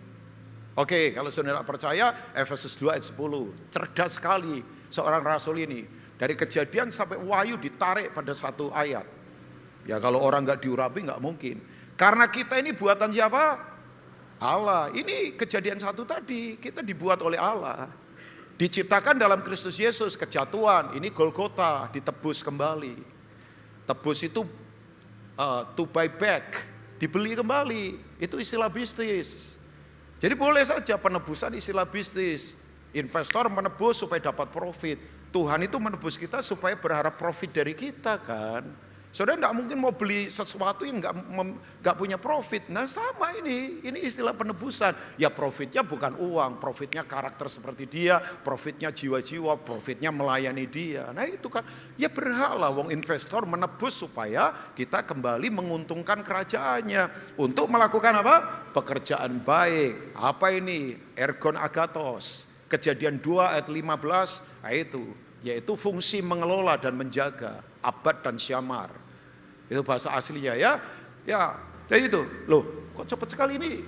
Oke, kalau saudara percaya, Efesus 2 ayat 10. Cerdas sekali seorang rasul ini. Dari Kejadian sampai Wahyu ditarik pada satu ayat. Ya kalau orang gak diurapi gak mungkin. Karena kita ini buatan siapa? Allah. Ini Kejadian 1 tadi, kita dibuat oleh Allah. Diciptakan dalam Kristus Yesus, kejatuhan. Ini Golgota, ditebus kembali. Tebus itu to buy back, dibeli kembali. Itu istilah bisnis. Jadi boleh saja penebusan istilah bisnis. Investor menebus supaya dapat profit. Tuhan itu menebus kita supaya berharap profit dari kita kan. Saudara enggak mungkin mau beli sesuatu yang enggak punya profit. Nah sama ini istilah penebusan. Ya profitnya bukan uang, profitnya karakter seperti dia, profitnya jiwa-jiwa, profitnya melayani dia. Nah itu kan, ya berhak lah wong investor menebus supaya kita kembali menguntungkan kerajaannya. Untuk melakukan apa? Pekerjaan baik. Apa ini? Ergon agathos. Kejadian 2 ayat 15, nah itu. Yaitu fungsi mengelola dan menjaga. Abad dan syamar. Itu bahasa aslinya ya. Ya, jadi itu. Loh, kok cepat sekali ini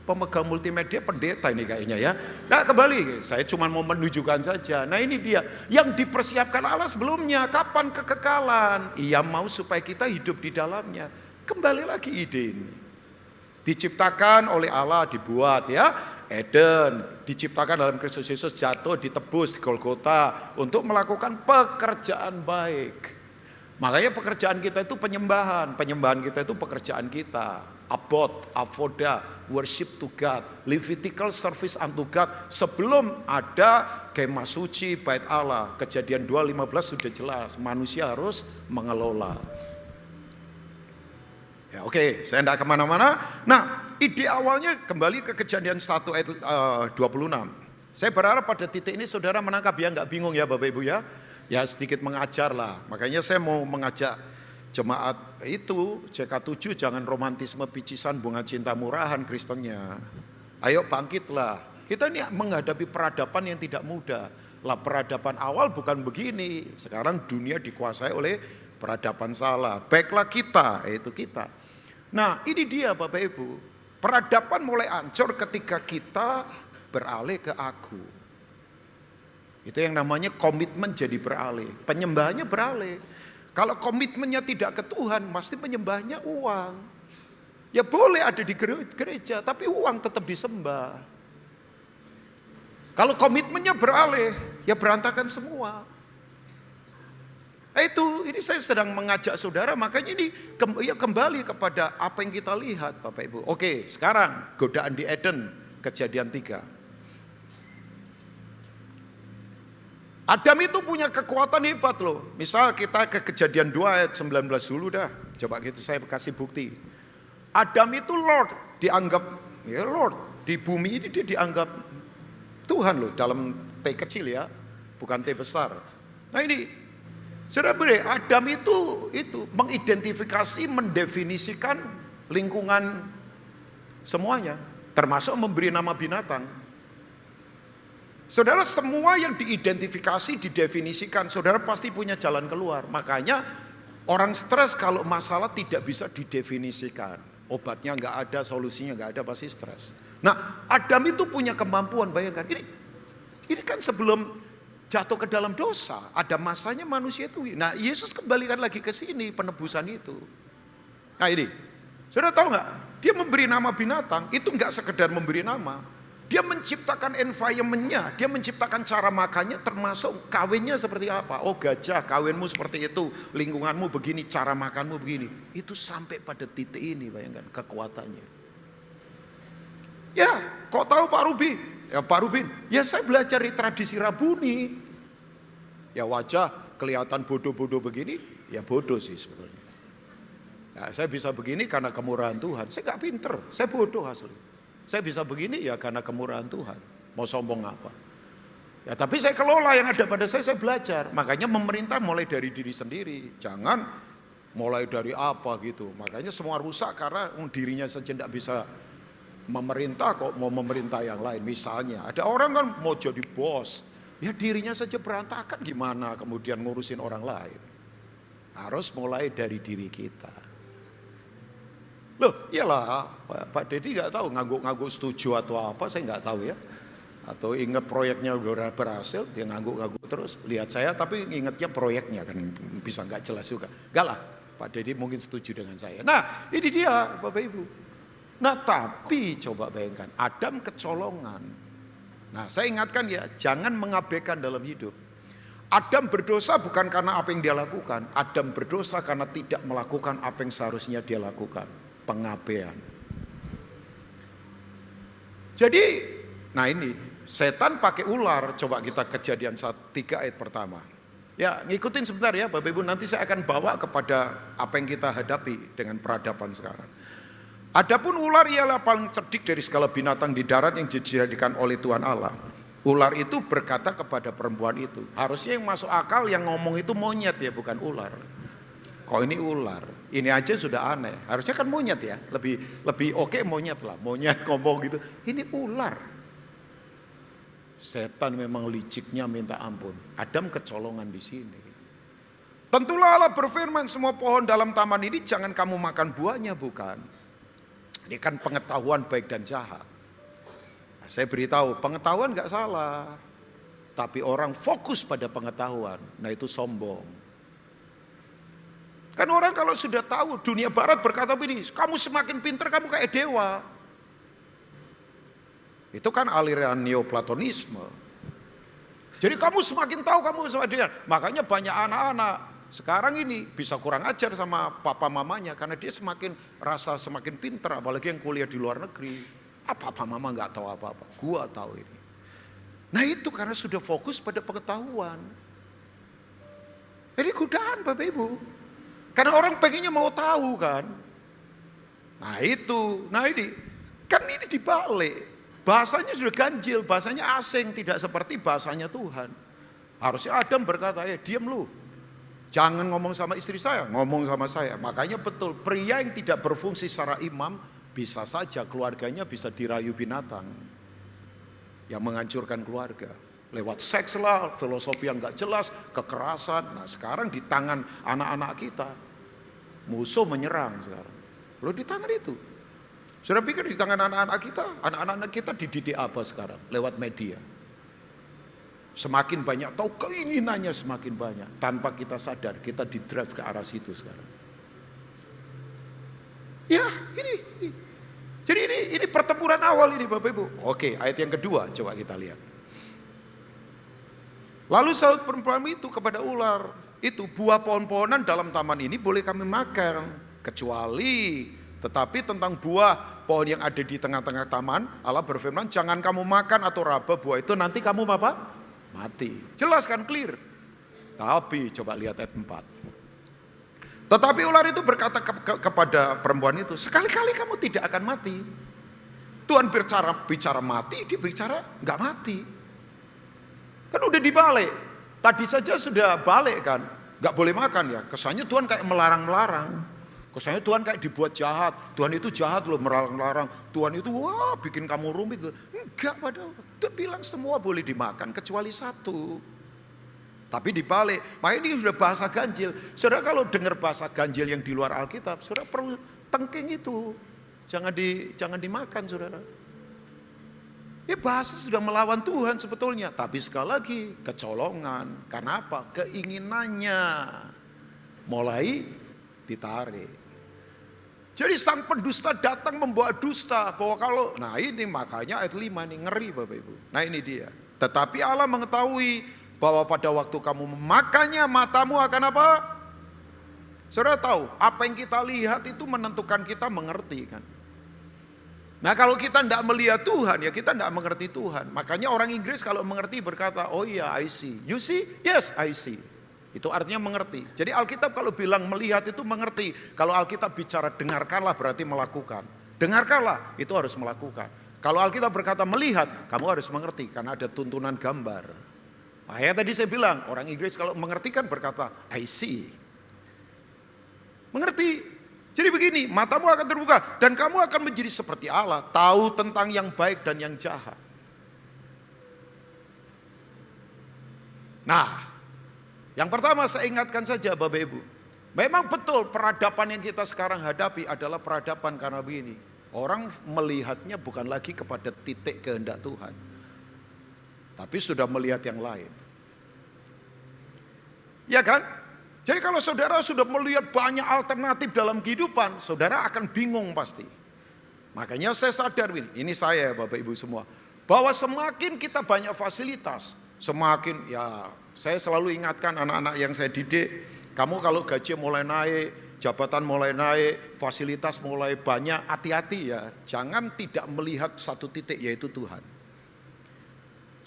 pemegang multimedia pendeta ini kayaknya ya. Nah, kembali, saya cuma mau menunjukkan saja. Nah, ini dia yang dipersiapkan Allah sebelumnya. Kapan kekekalan? Ia mau supaya kita hidup di dalamnya. Kembali lagi ide ini. Diciptakan oleh Allah, dibuat ya. Eden diciptakan dalam Kristus Yesus, jatuh, ditebus di Golgota untuk melakukan pekerjaan baik. Makanya pekerjaan kita itu penyembahan kita itu pekerjaan kita. Abod, avoda, worship to God, Levitical service unto God. Sebelum ada kemah suci bait Allah, Kejadian 2:15 sudah jelas, manusia harus mengelola. Ya oke, saya tidak kemana-mana. Nah, ide awalnya kembali ke Kejadian 1 ayat 26. Saya berharap pada titik ini saudara menangkap ya, nggak bingung ya Bapak Ibu ya. Ya sedikit mengajar lah, makanya saya mau mengajak jemaat itu CK7 jangan romantisme picisan bunga cinta murahan Kristennya. Ayo bangkitlah, kita ini menghadapi peradaban yang tidak mudah. Lah peradaban awal bukan begini, sekarang dunia dikuasai oleh peradaban salah. Baiklah kita, yaitu kita. Nah ini dia Bapak Ibu, peradaban mulai hancur ketika kita beralih ke aku. Itu yang namanya komitmen jadi beralih. Penyembahannya beralih. Kalau komitmennya tidak ke Tuhan, pasti penyembahnya uang. Ya boleh ada di gereja, tapi uang tetap disembah. Kalau komitmennya beralih, ya berantakan semua. Itu, ini saya sedang mengajak saudara, makanya ini kembali kepada apa yang kita lihat Bapak Ibu. Oke, sekarang godaan di Eden, Kejadian 3. Adam itu punya kekuatan hebat loh. Misal kita ke Kejadian 2 ayat 19 dulu dah. Coba kita saya kasih bukti. Adam itu Lord, dianggap ya Lord. Di bumi ini dia dianggap Tuhan loh, dalam T kecil ya, bukan T besar. Nah ini, saudara boleh, Adam itu mengidentifikasi, mendefinisikan lingkungan semuanya, termasuk memberi nama binatang. Saudara, semua yang diidentifikasi, didefinisikan, saudara pasti punya jalan keluar. Makanya orang stres kalau masalah tidak bisa didefinisikan. Obatnya nggak ada, solusinya nggak ada, pasti stres. Nah, Adam itu punya kemampuan, bayangkan. Ini kan sebelum jatuh ke dalam dosa, ada masanya manusia itu. Nah, Yesus kembalikan lagi ke sini penebusan itu. Nah ini, saudara tahu nggak? Dia memberi nama binatang, itu nggak sekedar memberi nama. Dia menciptakan environment-nya, dia menciptakan cara makannya termasuk kawinnya seperti apa. Oh gajah, kawinmu seperti itu, lingkunganmu begini, cara makanmu begini. Itu sampai pada titik ini, bayangkan kekuatannya. Ya, kok tahu Pak Rubi? Ya Pak Rubin, ya saya belajar di tradisi Rabuni. Ya wajah kelihatan bodoh-bodoh begini, ya bodoh sih sebetulnya. Ya, saya bisa begini karena kemurahan Tuhan. Saya gak pinter, saya bodoh asli. Saya bisa begini ya karena kemurahan Tuhan. Mau sombong apa? Ya tapi saya kelola yang ada pada saya belajar. Makanya memerintah mulai dari diri sendiri. Jangan mulai dari apa gitu. Makanya semua rusak karena dirinya saja tidak bisa memerintah kok mau memerintah yang lain. Misalnya ada orang kan mau jadi bos. Ya dirinya saja berantakan gimana kemudian ngurusin orang lain. Harus mulai dari diri kita. Loh iyalah Pak Dedi gak tahu ngangguk-ngangguk setuju atau apa, saya gak tahu ya. Atau ingat proyeknya udah berhasil, dia ngangguk-ngangguk terus. Lihat saya tapi ingatnya proyeknya kan bisa gak jelas juga. Gak lah, Pak Dedi mungkin setuju dengan saya. Nah ini dia Bapak Ibu. Nah tapi coba bayangkan, Adam kecolongan. Nah saya ingatkan ya, jangan mengabaikan dalam hidup. Adam berdosa bukan karena apa yang dia lakukan. Adam berdosa karena tidak melakukan apa yang seharusnya dia lakukan. Pengabaian. Jadi, nah ini, setan pakai ular. Coba kita Kejadian 3 ayat pertama. Ya, ngikutin sebentar ya Bapak Ibu, nanti saya akan bawa kepada apa yang kita hadapi dengan peradaban sekarang. Adapun ular ialah paling cerdik dari segala binatang di darat yang dijadikan oleh Tuhan Allah. Ular itu berkata kepada perempuan itu, harusnya yang masuk akal yang ngomong itu monyet ya, bukan ular. Kok ini ular? Ini aja sudah aneh. Harusnya kan monyet ya, lebih oke monyet lah. Monyet ngomong gitu, ini ular. Setan memang liciknya minta ampun. Adam kecolongan di sini. Tentulah Allah berfirman, semua pohon dalam taman ini jangan kamu makan buahnya, bukan. Ini kan pengetahuan baik dan jahat. Nah, saya beritahu, pengetahuan gak salah. Tapi orang fokus pada pengetahuan, nah itu sombong. Kan orang kalau sudah tahu, dunia barat berkata begini, kamu semakin pintar, kamu kayak dewa. Itu kan aliran neoplatonisme. Jadi kamu semakin tahu, kamu semakin dewa. Makanya banyak anak-anak sekarang ini bisa kurang ajar sama papa mamanya karena dia semakin pintar, apalagi yang kuliah di luar negeri. Papa mama nggak tahu apa-apa, gua tahu ini. Nah itu karena sudah fokus pada pengetahuan. Ini godaan Bapak Ibu. Karena orang pengennya mau tahu kan. Nah itu, nah ini kan ini dibalik. Bahasanya sudah ganjil, bahasanya asing, tidak seperti bahasanya Tuhan. Harusnya Adam berkata, diam lu. Jangan ngomong sama istri saya, ngomong sama saya. Makanya betul, pria yang tidak berfungsi secara imam, bisa saja keluarganya bisa dirayu binatang. Yang menghancurkan keluarga. Lewat seks lah, filosofi yang gak jelas, kekerasan. Nah sekarang di tangan anak-anak kita. Musuh menyerang sekarang. Loh di tangan itu. Sudah pikir di tangan anak-anak kita dididik apa sekarang? Lewat media. Semakin banyak tahu, keinginannya semakin banyak. Tanpa kita sadar, kita di-drive ke arah situ sekarang. Ya, ini. Jadi ini pertempuran awal ini Bapak Ibu. Oke, ayat yang kedua coba kita lihat. Lalu sahut perempuan itu kepada ular, itu buah pohon-pohonan dalam taman ini boleh kami makan, kecuali tetapi tentang buah pohon yang ada di tengah-tengah taman, Allah berfirman, jangan kamu makan atau raba buah itu, nanti kamu apa? Mati. Jelas kan, clear. Tapi coba lihat ayat 4. Tetapi ular itu berkata kepada perempuan itu, sekali-kali kamu tidak akan mati. Tuhan bicara mati, dia bicara nggak mati. Kan udah dibalik. Tadi saja sudah balik kan, nggak boleh makan ya. Kesannya Tuhan kayak melarang-melarang. Kesannya Tuhan kayak dibuat jahat. Tuhan itu jahat loh, melarang-larang. Tuhan itu wah bikin kamu rumit. Enggak, padahal Tuhan bilang semua boleh dimakan kecuali satu. Tapi dibalik, makanya ini sudah bahasa ganjil. Saudara kalau dengar bahasa ganjil yang di luar Alkitab, saudara perlu tengking itu. Jangan dimakan saudara. Ini bahasa sudah melawan Tuhan sebetulnya. Tapi sekali lagi kecolongan. Karena apa? Keinginannya mulai ditarik. Jadi sang pendusta datang membawa dusta bahwa kalau, nah ini makanya ayat 5 ini ngeri Bapak Ibu. Nah ini dia. Tetapi Allah mengetahui bahwa pada waktu kamu memakannya matamu akan apa? Saudara tahu apa yang kita lihat itu menentukan kita mengerti kan. Nah kalau kita tidak melihat Tuhan ya kita tidak mengerti Tuhan. Makanya orang Inggris kalau mengerti berkata, oh iya I see. You see? Yes I see. Itu artinya mengerti. Jadi Alkitab kalau bilang melihat itu mengerti. Kalau Alkitab bicara dengarkanlah berarti melakukan. Dengarkanlah itu harus melakukan. Kalau Alkitab berkata melihat, kamu harus mengerti karena ada tuntunan gambar. Makanya tadi saya bilang orang Inggris kalau mengerti kan berkata I see. Mengerti. Jadi begini, matamu akan terbuka dan kamu akan menjadi seperti Allah, tahu tentang yang baik dan yang jahat. Nah, yang pertama saya ingatkan saja Bapak Ibu. Memang betul peradaban yang kita sekarang hadapi adalah peradaban karena begini. Orang melihatnya bukan lagi kepada titik kehendak Tuhan. Tapi sudah melihat yang lain. Ya kan? Jadi kalau saudara sudah melihat banyak alternatif dalam kehidupan, saudara akan bingung pasti. Makanya saya sadar ini saya Bapak Ibu semua. Bahwa semakin kita banyak fasilitas, semakin ya saya selalu ingatkan anak-anak yang saya didik, kamu kalau gaji mulai naik, jabatan mulai naik, fasilitas mulai banyak, hati-hati ya. Jangan tidak melihat satu titik yaitu Tuhan.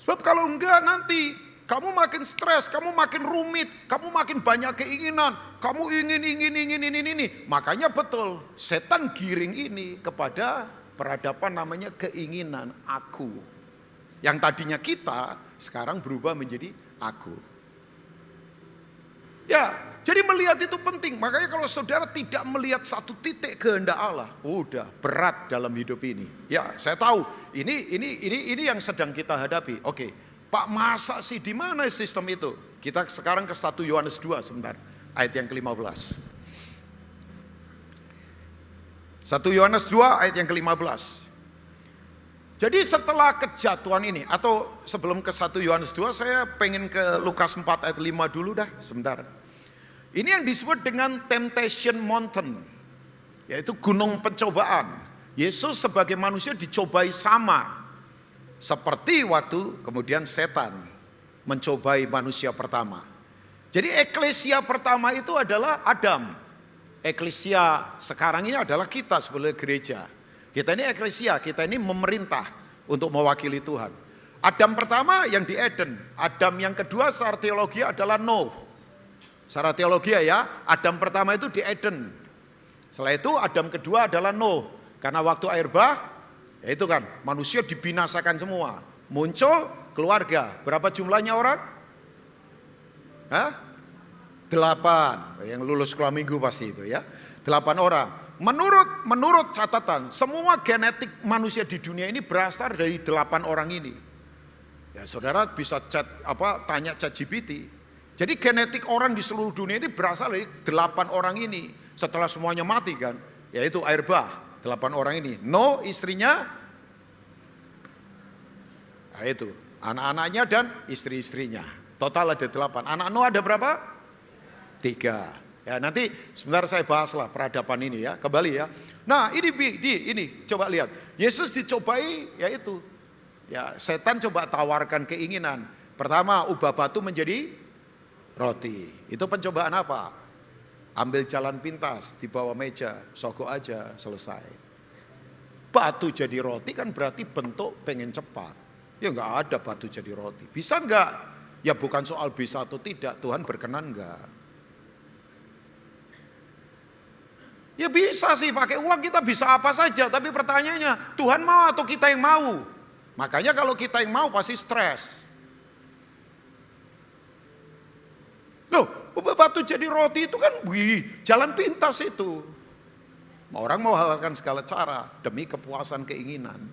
Sebab kalau enggak nanti kamu makin stres, kamu makin rumit, kamu makin banyak keinginan, kamu ingin. Makanya betul, setan giring ini kepada peradaban namanya keinginan aku. Yang tadinya kita, sekarang berubah menjadi aku. Ya, jadi melihat itu penting. Makanya kalau saudara tidak melihat satu titik kehendak Allah, udah berat dalam hidup ini. Ya, saya tahu ini yang sedang kita hadapi. Oke, Pak, masa sih di mana sistem itu? Kita sekarang ke 1 Yohanes 2 sebentar, ayat yang ke-15. 1 Yohanes 2 ayat yang ke-15. Jadi setelah kejatuhan ini, atau sebelum ke 1 Yohanes 2, saya pengen ke Lukas 4 ayat 5 dulu dah, sebentar. Ini yang disebut dengan Temptation Mountain, yaitu gunung pencobaan. Yesus sebagai manusia dicobai sama, seperti waktu kemudian setan mencobai manusia pertama. Jadi eklesia pertama itu adalah Adam. Eklesia sekarang ini adalah kita sebagai gereja. Kita ini eklesia, kita ini memerintah untuk mewakili Tuhan. Adam pertama yang di Eden. Adam yang kedua secara teologi adalah Nuh. Secara teologi ya, Adam pertama itu di Eden. Setelah itu Adam kedua adalah Nuh. Karena waktu air bah, ya itu kan manusia dibinasakan semua. Muncul keluarga. Berapa jumlahnya orang? 8. Yang lulus sekolah minggu pasti itu ya. 8 orang. Menurut catatan, semua genetik manusia di dunia ini berasal dari 8 orang ini. Ya, saudara bisa tanya ChatGPT. Jadi genetik orang di seluruh dunia ini berasal dari 8 orang ini. Setelah semuanya mati kan, yaitu air bah, 8 orang ini. Nuh istrinya, nah itu, anak-anaknya dan istri-istrinya. Total ada 8. Anak Nuh ada berapa? 3. Ya, nanti sebentar saya bahaslah peradaban ini ya, kembali ya. Nah ini coba lihat, Yesus dicobai yaitu, ya setan coba tawarkan keinginan. Pertama, ubah batu menjadi roti. Itu pencobaan apa? Ambil jalan pintas, di bawah meja, sogok aja, selesai. Batu jadi roti kan berarti bentuk pengen cepat. Ya enggak ada batu jadi roti. Bisa enggak? Ya bukan soal bisa atau tidak, Tuhan berkenan enggak? Ya bisa sih, pakai uang kita bisa apa saja, tapi pertanyaannya Tuhan mau atau kita yang mau? Makanya kalau kita yang mau pasti stres. Loh, ubah batu jadi roti itu kan jalan pintas itu. Orang mau halalkan segala cara demi kepuasan keinginan.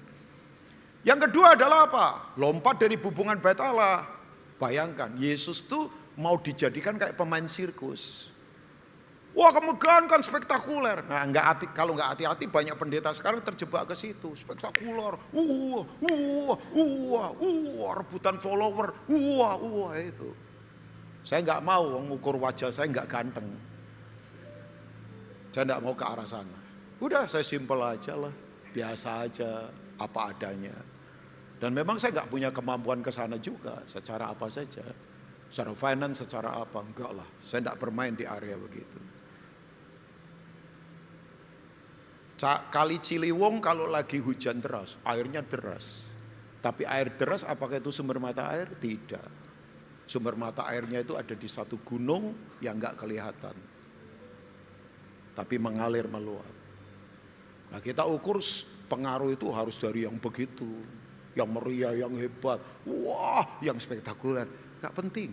Yang kedua adalah apa? Lompat dari hubungan bait Allah. Bayangkan, Yesus tuh mau dijadikan kayak pemain sirkus. Wah, kemegahan kan spektakuler. Nah, kalau nggak hati-hati banyak pendeta sekarang terjebak ke situ. Spektakuler. Rebutan follower. Itu. Saya nggak mau mengukur wajah saya nggak ganteng. Saya nggak mau ke arah sana. Udah, saya simpel aja lah. Biasa aja, apa adanya. Dan memang saya nggak punya kemampuan ke sana juga. Secara apa saja. Secara finance, secara apa. Enggak lah. Saya nggak bermain di area begitu. Kali Ciliwung kalau lagi hujan deras, airnya deras. Tapi air deras apakah itu sumber mata air? Tidak. Sumber mata airnya itu ada di satu gunung yang enggak kelihatan. Tapi mengalir meluap. Nah, kita ukur pengaruh itu harus dari yang begitu. Yang meriah, yang hebat. Wah, yang spektakuler. Enggak penting.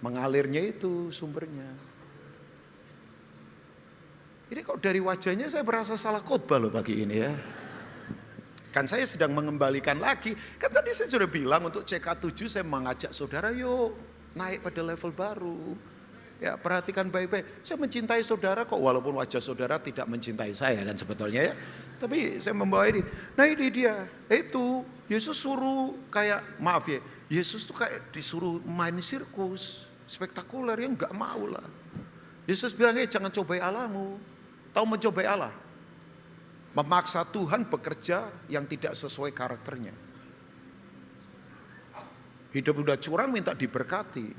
Mengalirnya itu sumbernya. Ini kok dari wajahnya saya berasa salah khotbah loh pagi ini ya. Kan saya sedang mengembalikan lagi. Kan tadi saya sudah bilang untuk CK7 saya mengajak saudara yuk naik pada level baru. Ya perhatikan baik-baik. Saya mencintai saudara kok walaupun wajah saudara tidak mencintai saya kan sebetulnya ya. Tapi saya membawa ini. Nah ini dia. Itu Yesus suruh kayak maaf ya. Yesus tuh kayak disuruh main sirkus. Spektakuler yang gak mau lah. Yesus bilang jangan cobai Allahmu. Tahu mencobai Allah? Memaksa Tuhan bekerja yang tidak sesuai karakternya. Hidup udah curang minta diberkati.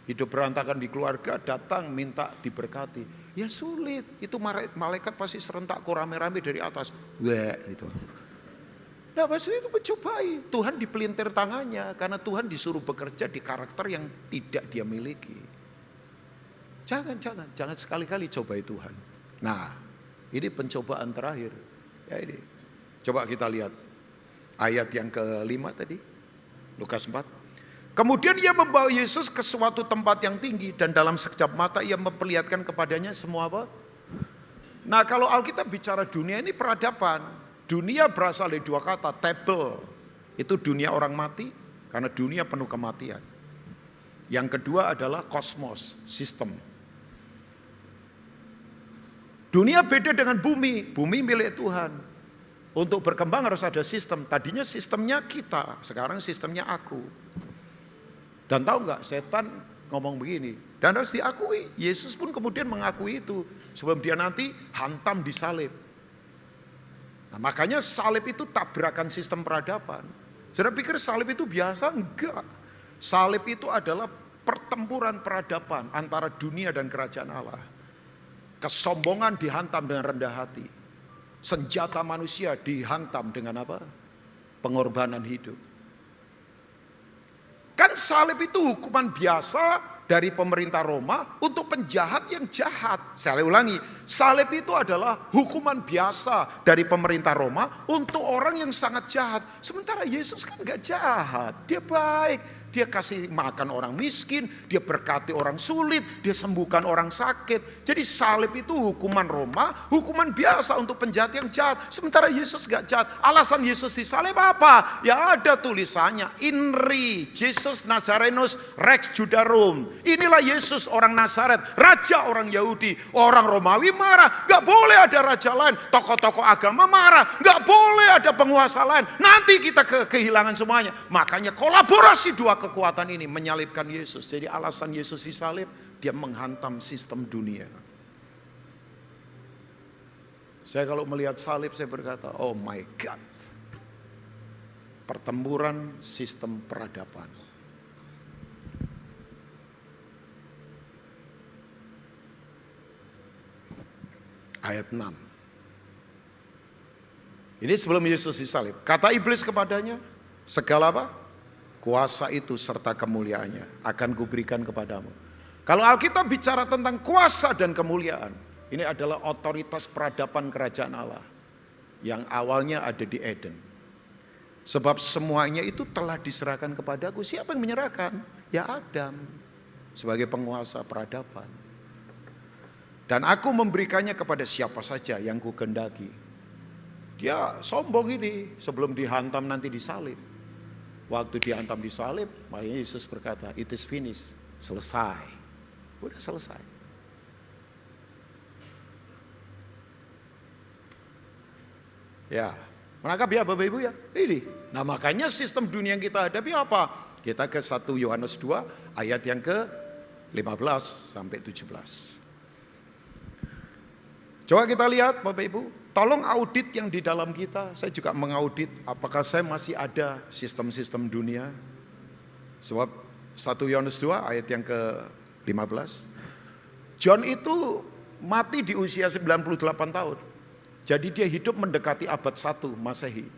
Hidup berantakan di keluarga, datang minta diberkati. Ya sulit, itu malaikat pasti serentak kok rame-rame dari atas. Wah, gitu. Nah, maksudnya itu mencobai. Tuhan dipelintir tangannya karena Tuhan disuruh bekerja di karakter yang tidak dia miliki. Jangan sekali-kali cobai Tuhan. Nah, ini pencobaan terakhir. Ya ini. Coba kita lihat ayat yang ke-5 tadi. Lukas 4. Kemudian ia membawa Yesus ke suatu tempat yang tinggi dan dalam sekejap mata ia memperlihatkan kepadanya semua apa? Nah, kalau Alkitab bicara dunia ini peradaban. Dunia berasal dari dua kata, table. Itu dunia orang mati karena dunia penuh kematian. Yang kedua adalah kosmos, sistem. Dunia beda dengan bumi, bumi milik Tuhan. Untuk berkembang harus ada sistem. Tadinya sistemnya kita, sekarang sistemnya aku. Dan tahu nggak, setan ngomong begini, dan harus diakui. Yesus pun kemudian mengakui itu sebelum dia nanti hantam di salib. Nah, makanya salib itu tabrakan sistem peradaban. Saudara pikir salib itu biasa? Enggak. Salib itu adalah pertempuran peradaban antara dunia dan kerajaan Allah. Kesombongan dihantam dengan rendah hati. Senjata manusia dihantam dengan apa? Pengorbanan hidup. Kan salib itu hukuman biasa dari pemerintah Roma untuk penjahat yang jahat. Saya ulangi, salib itu adalah hukuman biasa dari pemerintah Roma untuk orang yang sangat jahat. Sementara Yesus kan gak jahat, dia baik. Dia kasih makan orang miskin, dia berkati orang sulit, dia sembuhkan orang sakit. Jadi salib itu hukuman Roma, hukuman biasa untuk penjahat yang jahat. Sementara Yesus gak jahat. Alasan Yesus disalib apa? Ya ada tulisannya, INRI, Jesus Nazarenus Rex Judarum. Inilah Yesus orang Nazaret, raja orang Yahudi. Orang Romawi marah, gak boleh ada raja lain. Tokoh-tokoh agama marah, gak boleh ada penguasa lain. Nanti kita kehilangan semuanya. Makanya kolaborasi dua kekuatan ini menyalibkan Yesus. Jadi alasan Yesus disalib, dia menghantam sistem dunia. Saya kalau melihat salib saya berkata, oh my God. Pertempuran sistem peradaban. Ayat 6. Ini sebelum Yesus disalib. Kata iblis kepadanya, segala apa? Kuasa itu serta kemuliaannya akan kuberikan kepadamu. Kalau Alkitab bicara tentang kuasa dan kemuliaan, ini adalah otoritas peradaban kerajaan Allah yang awalnya ada di Eden. Sebab semuanya itu telah diserahkan kepadaku. Siapa yang menyerahkan? Ya Adam sebagai penguasa peradaban. Dan aku memberikannya kepada siapa saja yang kukendaki. Dia sombong ini sebelum dihantam nanti disalib. Waktu dihantam disalib, makanya Yesus berkata, it is finished, selesai. Udah selesai. Ya, menangkap ya Bapak Ibu ya? Ini. Nah makanya sistem dunia yang kita hadapi apa? Kita ke 1 Yohanes 2 ayat yang ke 15 sampai 17. Coba kita lihat Bapak Ibu. Tolong audit yang di dalam kita. Saya juga mengaudit apakah saya masih ada sistem-sistem dunia. Sebab 1 Yohanes 2 ayat yang ke-15. John itu mati di usia 98 tahun. Jadi dia hidup mendekati abad 1 Masehi.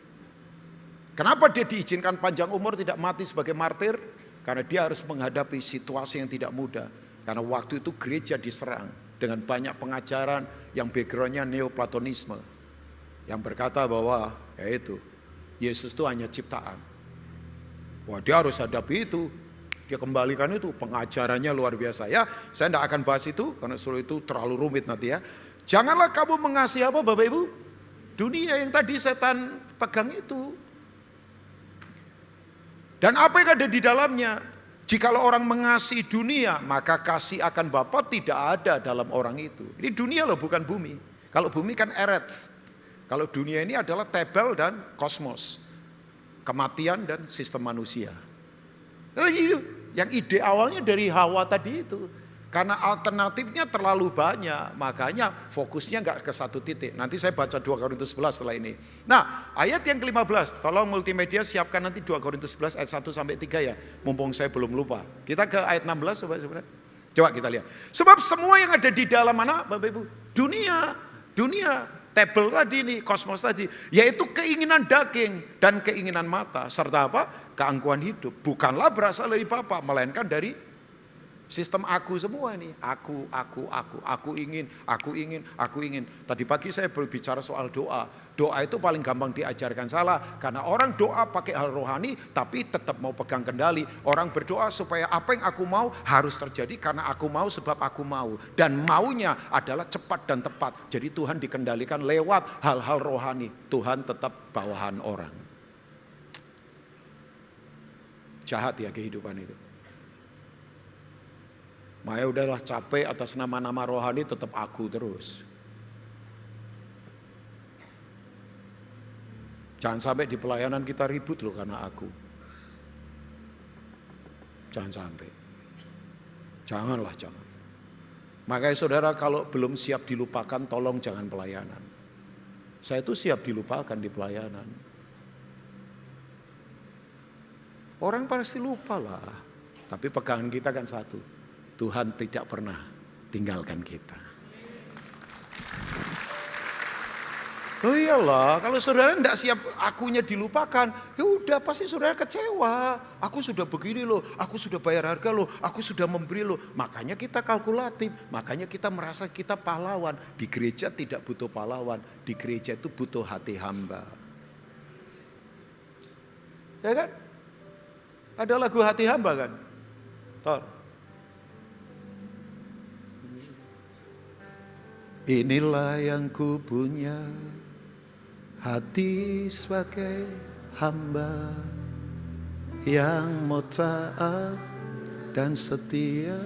Kenapa dia diizinkan panjang umur tidak mati sebagai martir? Karena dia harus menghadapi situasi yang tidak mudah. Karena waktu itu gereja diserang dengan banyak pengajaran yang backgroundnya neoplatonisme, yang berkata bahwa yaitu Yesus itu hanya ciptaan. Wah dia harus hadapi itu, dia kembalikan itu, pengajarannya luar biasa ya. Saya tidak akan bahas itu karena seluruh itu terlalu rumit nanti ya. Janganlah kamu mengasihi apa Bapak Ibu? Dunia yang tadi setan pegang itu. Dan apa yang ada di dalamnya? Jikalau orang mengasihi dunia, maka kasih akan Bapa tidak ada dalam orang itu. Ini dunia loh, bukan bumi. Kalau bumi kan eret. Kalau dunia ini adalah tebel dan kosmos. Kematian dan sistem manusia. Yang ide awalnya dari Hawa tadi itu. Karena alternatifnya terlalu banyak, makanya fokusnya nggak ke satu titik. Nanti saya baca 2 Korintus 11 setelah ini. Nah, ayat yang ke-15, tolong multimedia siapkan nanti 2 Korintus 11 ayat 1 sampai 3 ya, mumpung saya belum lupa. Kita ke ayat 16 coba kita lihat. Sebab semua yang ada di dalam mana Bapak Ibu? Dunia, table tadi nih, kosmos tadi, yaitu keinginan daging dan keinginan mata, serta apa? Keangkuhan hidup. Bukanlah berasal dari Bapa, melainkan dari sistem aku semua ini. Aku ingin. Tadi pagi saya berbicara soal doa. Doa itu paling gampang diajarkan salah. Karena orang doa pakai hal rohani tapi tetap mau pegang kendali. Orang berdoa supaya apa yang aku mau harus terjadi karena aku mau sebab aku mau. Dan maunya adalah cepat dan tepat. Jadi Tuhan dikendalikan lewat hal-hal rohani. Tuhan tetap bawahan orang. Jahat ya kehidupan itu. Maya udahlah capek atas nama-nama rohani tetap aku terus. Jangan sampai di pelayanan kita ribut loh karena aku. Jangan sampai. Jangan. Makanya saudara kalau belum siap dilupakan tolong jangan pelayanan. Saya itu siap dilupakan di pelayanan. Orang pasti lupa lah. Tapi pegangan kita kan satu. Tuhan tidak pernah tinggalkan kita. Oh iyalah, kalau saudara tidak siap akunya dilupakan, ya udah pasti saudara kecewa. Aku sudah begini loh, aku sudah bayar harga loh, aku sudah memberi loh. Makanya kita kalkulatif, makanya kita merasa kita pahlawan. Di gereja tidak butuh pahlawan, di gereja itu butuh hati hamba. Ya kan? Ada lagu hati hamba kan? Tor. Inilah yang ku punya, hati sebagai hamba yang mau taat dan setia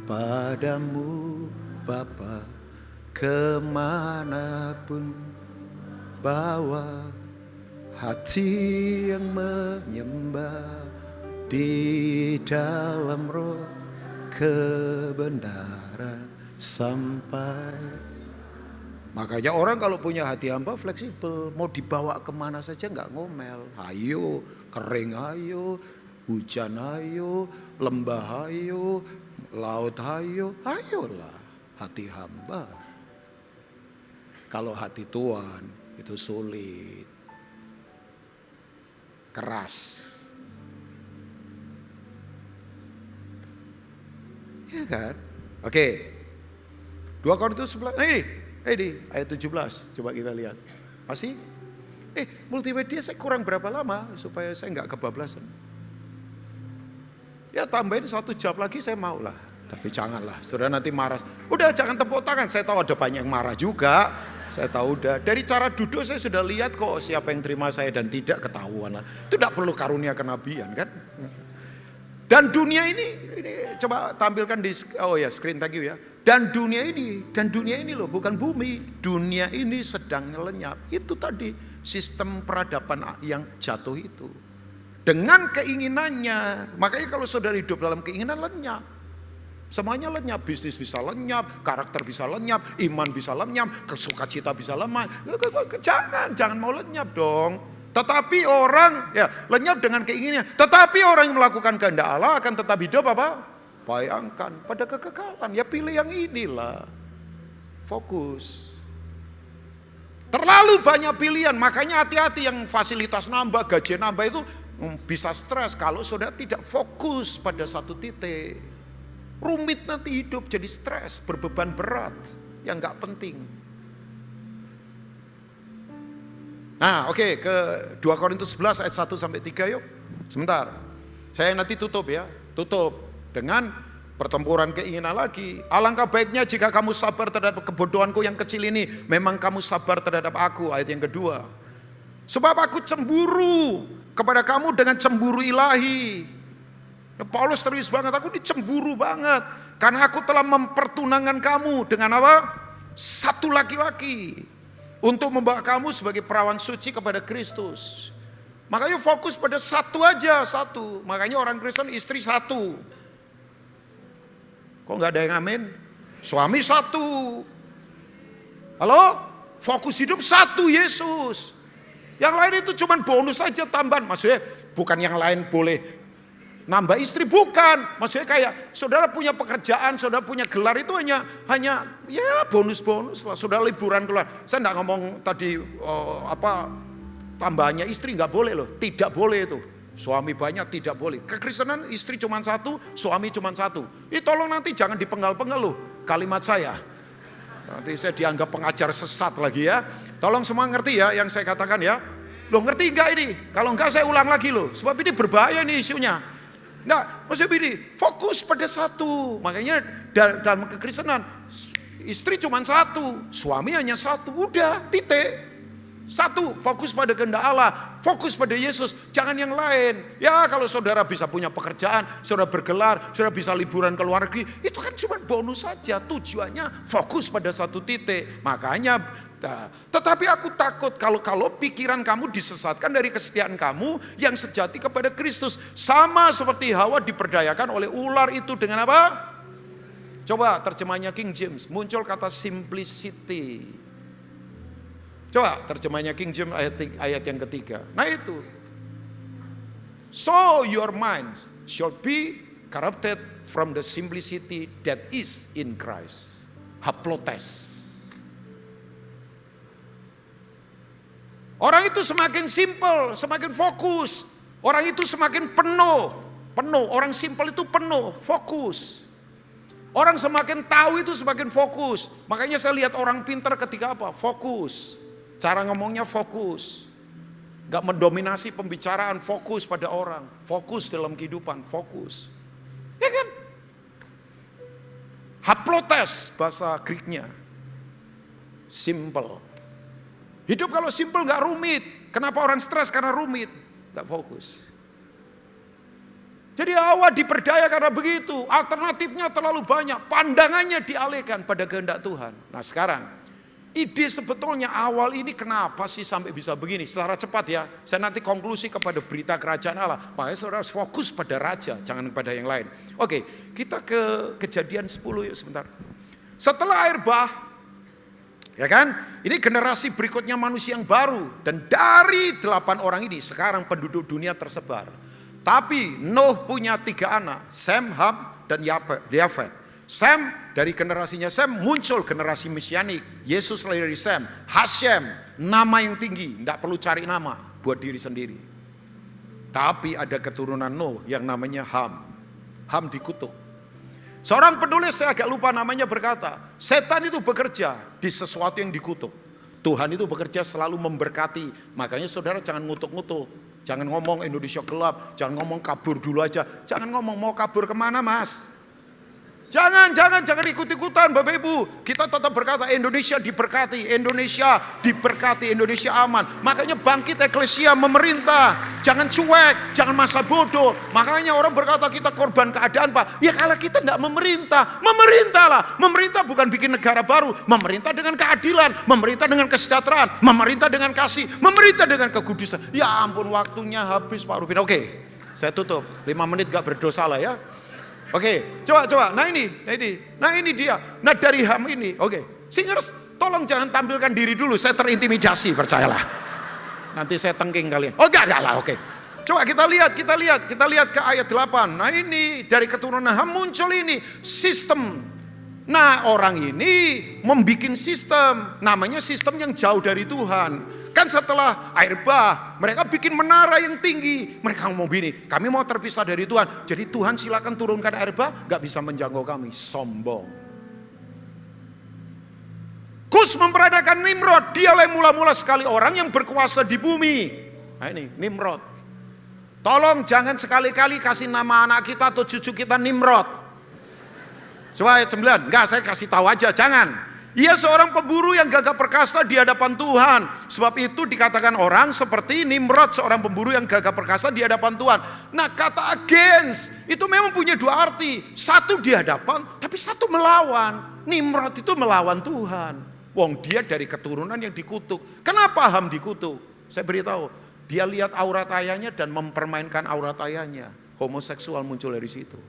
padamu Bapa, kemanapun bawa hati yang menyembah di dalam roh kebenaran sampai. Makanya orang kalau punya hati hamba fleksibel, mau dibawa kemana saja nggak ngomel. Ayo, kering ayo, hujan ayo, lembah ayo, laut ayo, ayolah hati hamba. Kalau hati Tuhan itu sulit, keras. Ya kan? Oke. 2 Korintus 11. Nah ini ayat 17, coba kita lihat. Masih? Multimedia saya kurang berapa lama supaya saya nggak kebablasan. Ya tambahin 1 jam lagi saya mau lah. Tapi janganlah, saudara nanti marah. Udah jangan tepuk tangan, saya tahu ada banyak yang marah juga. Saya tahu udah, dari cara duduk saya sudah lihat kok siapa yang terima saya dan tidak ketahuan lah. Itu tidak perlu karunia kenabian kan. Dan dunia ini coba tampilkan di screen, thank you ya. Dan dunia ini loh bukan bumi. Dunia ini sedang lenyap. Itu tadi sistem peradaban yang jatuh itu. Dengan keinginannya. Makanya kalau saudara hidup dalam keinginan lenyap. Semuanya lenyap. Bisnis bisa lenyap, karakter bisa lenyap, iman bisa lenyap, sukacita bisa lenyap. Jangan mau lenyap dong. Tetapi orang lenyap dengan keinginannya. Tetapi orang yang melakukan kehendak Allah akan tetap hidup apa? Bayangkan pada kekekalan. Ya pilih yang inilah. Fokus. Terlalu banyak pilihan. Makanya hati-hati yang fasilitas nambah, gaji nambah itu bisa stres. Kalau saudara tidak fokus pada satu titik. Rumit nanti hidup jadi stres. Berbeban berat. Yang gak penting. Nah oke, ke 2 Korintus 11 ayat 1 sampai 3 yuk. Sebentar. Saya nanti tutup ya. Tutup. Dengan pertempuran keinginan lagi. Alangkah baiknya jika kamu sabar terhadap kebodohanku yang kecil ini. Memang kamu sabar terhadap aku. Ayat yang kedua. Sebab aku cemburu kepada kamu dengan cemburu ilahi. Paulus serius banget. Aku ini cemburu banget. Karena aku telah mempertunangkan kamu dengan apa? Satu laki-laki. Untuk membawa kamu sebagai perawan suci kepada Kristus. Makanya fokus pada satu aja. Satu. Makanya orang Kristen istri satu. Kok nggak ada yang amin? Suami satu. Halo? Fokus hidup satu, Yesus. Yang lain itu cuman bonus aja, tambahan. Maksudnya bukan yang lain boleh nambah istri, bukan. Maksudnya kayak saudara punya pekerjaan, saudara punya gelar itu hanya ya bonus-bonus lah. Saudara liburan keluar. Saya enggak ngomong tadi tambahannya istri nggak boleh loh. Tidak boleh itu. Suami banyak tidak boleh. Kekristenan istri cuma satu, suami cuma satu. Ini tolong nanti jangan dipenggal-penggal loh kalimat saya. Nanti saya dianggap pengajar sesat lagi ya. Tolong semua ngerti ya yang saya katakan ya. Loh ngerti enggak ini? Kalau enggak saya ulang lagi loh. Sebab ini berbahaya nih isunya. Nah maksudnya ini fokus pada satu. Makanya dalam kekristenan istri cuma satu, suami hanya satu. Udah titik. Satu, fokus pada kehendak Allah, fokus pada Yesus, jangan yang lain. Ya kalau saudara bisa punya pekerjaan, saudara bergelar, saudara bisa liburan ke luar negeri, itu kan cuma bonus saja. Tujuannya fokus pada satu titik. Makanya, tetapi aku takut kalau pikiran kamu disesatkan dari kesetiaan kamu yang sejati kepada Kristus. Sama seperti Hawa diperdayakan oleh ular itu dengan apa? Coba terjemahnya King James, muncul kata simplicity. Coba terjemahnya King James ayat yang ketiga. Nah itu. So your minds shall be corrupted from the simplicity that is in Christ. Haplotes. Orang itu semakin simple, semakin fokus. Orang itu semakin penuh. Orang simple itu penuh, fokus. Orang semakin tahu itu semakin fokus. Makanya saya lihat orang pintar ketika apa? Fokus. Cara ngomongnya fokus. Gak mendominasi pembicaraan, fokus pada orang. Fokus dalam kehidupan, fokus. Ya kan? Haplotes bahasa Greeknya. Simple. Hidup kalau simple gak rumit. Kenapa orang stres? Karena rumit. Gak fokus. Jadi Hawa diperdaya karena begitu. Alternatifnya terlalu banyak. Pandangannya dialihkan pada kehendak Tuhan. Nah sekarang. Ide sebetulnya awal ini kenapa sih sampai bisa begini? Secara cepat ya, saya nanti konklusi kepada berita kerajaan Allah. Makanya saudara harus fokus pada raja, jangan pada yang lain. Oke, kita ke Kejadian 10 yuk sebentar. Setelah air bah, ya kan? Ini generasi berikutnya manusia yang baru. Dan dari 8 orang ini sekarang penduduk dunia tersebar. Tapi Nuh punya 3 anak, Sem, Ham, dan Yafet. Sem, dari generasinya Sem muncul generasi mesianik. Yesus lahir dari Sem. Hashem, nama yang tinggi, tidak perlu cari nama buat diri sendiri. Tapi ada keturunan Nuh yang namanya Ham. Ham dikutuk. Seorang penulis, saya agak lupa namanya, berkata, setan itu bekerja di sesuatu yang dikutuk. Tuhan itu bekerja selalu memberkati. Makanya saudara jangan ngutuk-ngutuk. Jangan ngomong Indonesia gelap, jangan ngomong kabur dulu aja. Jangan ngomong mau kabur kemana mas? Jangan ikut-ikutan Bapak Ibu. Kita tetap berkata Indonesia diberkati, Indonesia aman. Makanya bangkit eklesia memerintah. Jangan cuek, jangan masa bodoh. Makanya orang berkata kita korban keadaan Pak. Ya kalau kita tidak memerintah, memerintahlah. Memerintah bukan bikin negara baru. Memerintah dengan keadilan, memerintah dengan kesejahteraan, memerintah dengan kasih, memerintah dengan kekudusan. Ya ampun waktunya habis Pak Rubin. Oke, saya tutup. 5 menit gak berdosa lah ya. Oke, coba. Nah ini dia. Nah dari Ham ini, oke. Singers, tolong jangan tampilkan diri dulu. Saya terintimidasi, percayalah. Nanti saya tengking kalian. Oh enggak lah, oke. Coba kita lihat ke ayat 8. Nah ini dari keturunan Ham muncul ini sistem. Nah orang ini membikin sistem. Namanya sistem yang jauh dari Tuhan. Kan setelah air bah, mereka bikin menara yang tinggi. Mereka ngomong gini, kami mau terpisah dari Tuhan. Jadi Tuhan silakan turunkan air bah, gak bisa menjangkau kami. Sombong. Kus memperadakan Nimrod. Dialah yang mula-mula sekali orang yang berkuasa di bumi. Nah ini, Nimrod. Tolong jangan sekali-kali kasih nama anak kita atau cucu kita Nimrod. Coba ayat 9. Enggak, saya kasih tahu aja, jangan. Ia seorang pemburu yang gagah perkasa di hadapan Tuhan. Sebab itu dikatakan orang seperti Nimrod, seorang pemburu yang gagah perkasa di hadapan Tuhan. Nah kata against itu memang punya 2 arti. Satu di hadapan, tapi satu melawan. Nimrod itu melawan Tuhan. Wong dia dari keturunan yang dikutuk. Kenapa Ham dikutuk? Saya beritahu, dia lihat aurat ayahnya dan mempermainkan aurat ayahnya. Homoseksual muncul dari situ.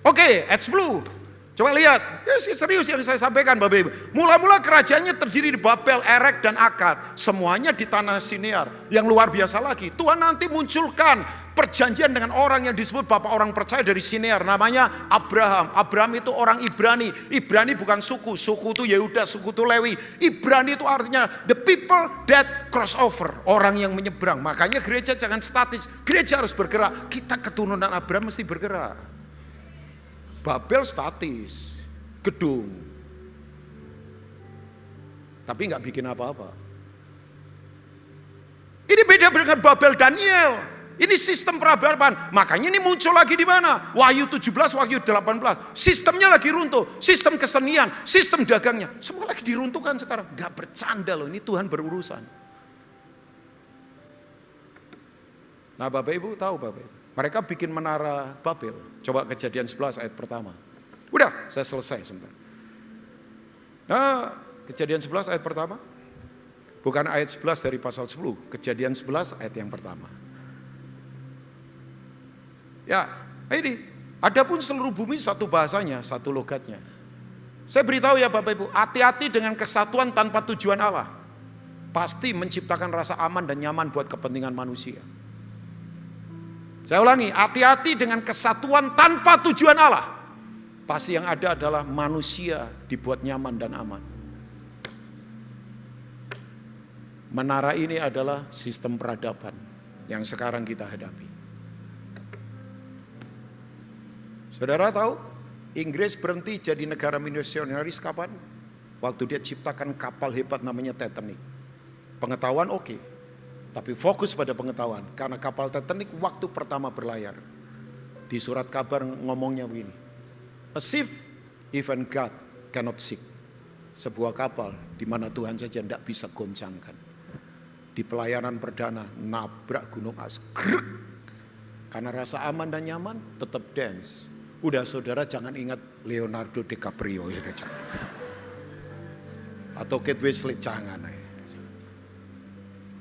Oke, Edge Blue. Coba lihat, serius yang saya sampaikan Bapak Ibu. Mula-mula kerajaannya terdiri di Babel, Erek, dan Akad. Semuanya di tanah Sinear. Yang luar biasa lagi, Tuhan nanti munculkan perjanjian dengan orang yang disebut bapak orang percaya dari Sinear. Namanya Abraham. Abraham itu orang Ibrani. Ibrani bukan suku. Suku itu Yehuda, suku itu Lewi. Ibrani itu artinya the people that cross over. Orang yang menyeberang. Makanya gereja jangan statis. Gereja harus bergerak. Kita keturunan Abraham mesti bergerak. Babel statis, gedung, tapi nggak bikin apa-apa. Ini beda dengan Babel Daniel. Ini sistem peradaban. Makanya ini muncul lagi di mana? Wahyu 17, Wahyu 18. Sistemnya lagi runtuh. Sistem kesenian, sistem dagangnya, semua lagi diruntuhkan sekarang. Gak bercanda loh, ini Tuhan berurusan. Nah Bapak Ibu tahu Bapak Ibu, mereka bikin menara Babel. Coba Kejadian 11 ayat pertama. Udah, saya selesai sebentar. Nah, Kejadian 11 ayat pertama. Bukan ayat 11 dari pasal 10. Kejadian 11 ayat yang pertama. Ya, ini. Adapun seluruh bumi satu bahasanya, satu logatnya. Saya beritahu ya Bapak Ibu, hati-hati dengan kesatuan tanpa tujuan Allah. Pasti menciptakan rasa aman dan nyaman buat kepentingan manusia. Saya ulangi, hati-hati dengan kesatuan tanpa tujuan Allah. Pasti yang ada adalah manusia dibuat nyaman dan aman. Menara ini adalah sistem peradaban yang sekarang kita hadapi. Saudara tahu, Inggris berhenti jadi negara misionaris kapan? Waktu dia ciptakan kapal hebat namanya Titanic. Pengetahuan oke. Tapi fokus pada pengetahuan. Karena kapal Titanic waktu pertama berlayar. Di surat kabar ngomongnya begini. A ship even God cannot sink. Sebuah kapal di mana Tuhan saja tidak bisa goncangkan. Di pelayanan perdana nabrak gunung es. Grrrk. Karena rasa aman dan nyaman tetap dance. Udah saudara jangan ingat Leonardo DiCaprio. Atau Kate Winslet jangan.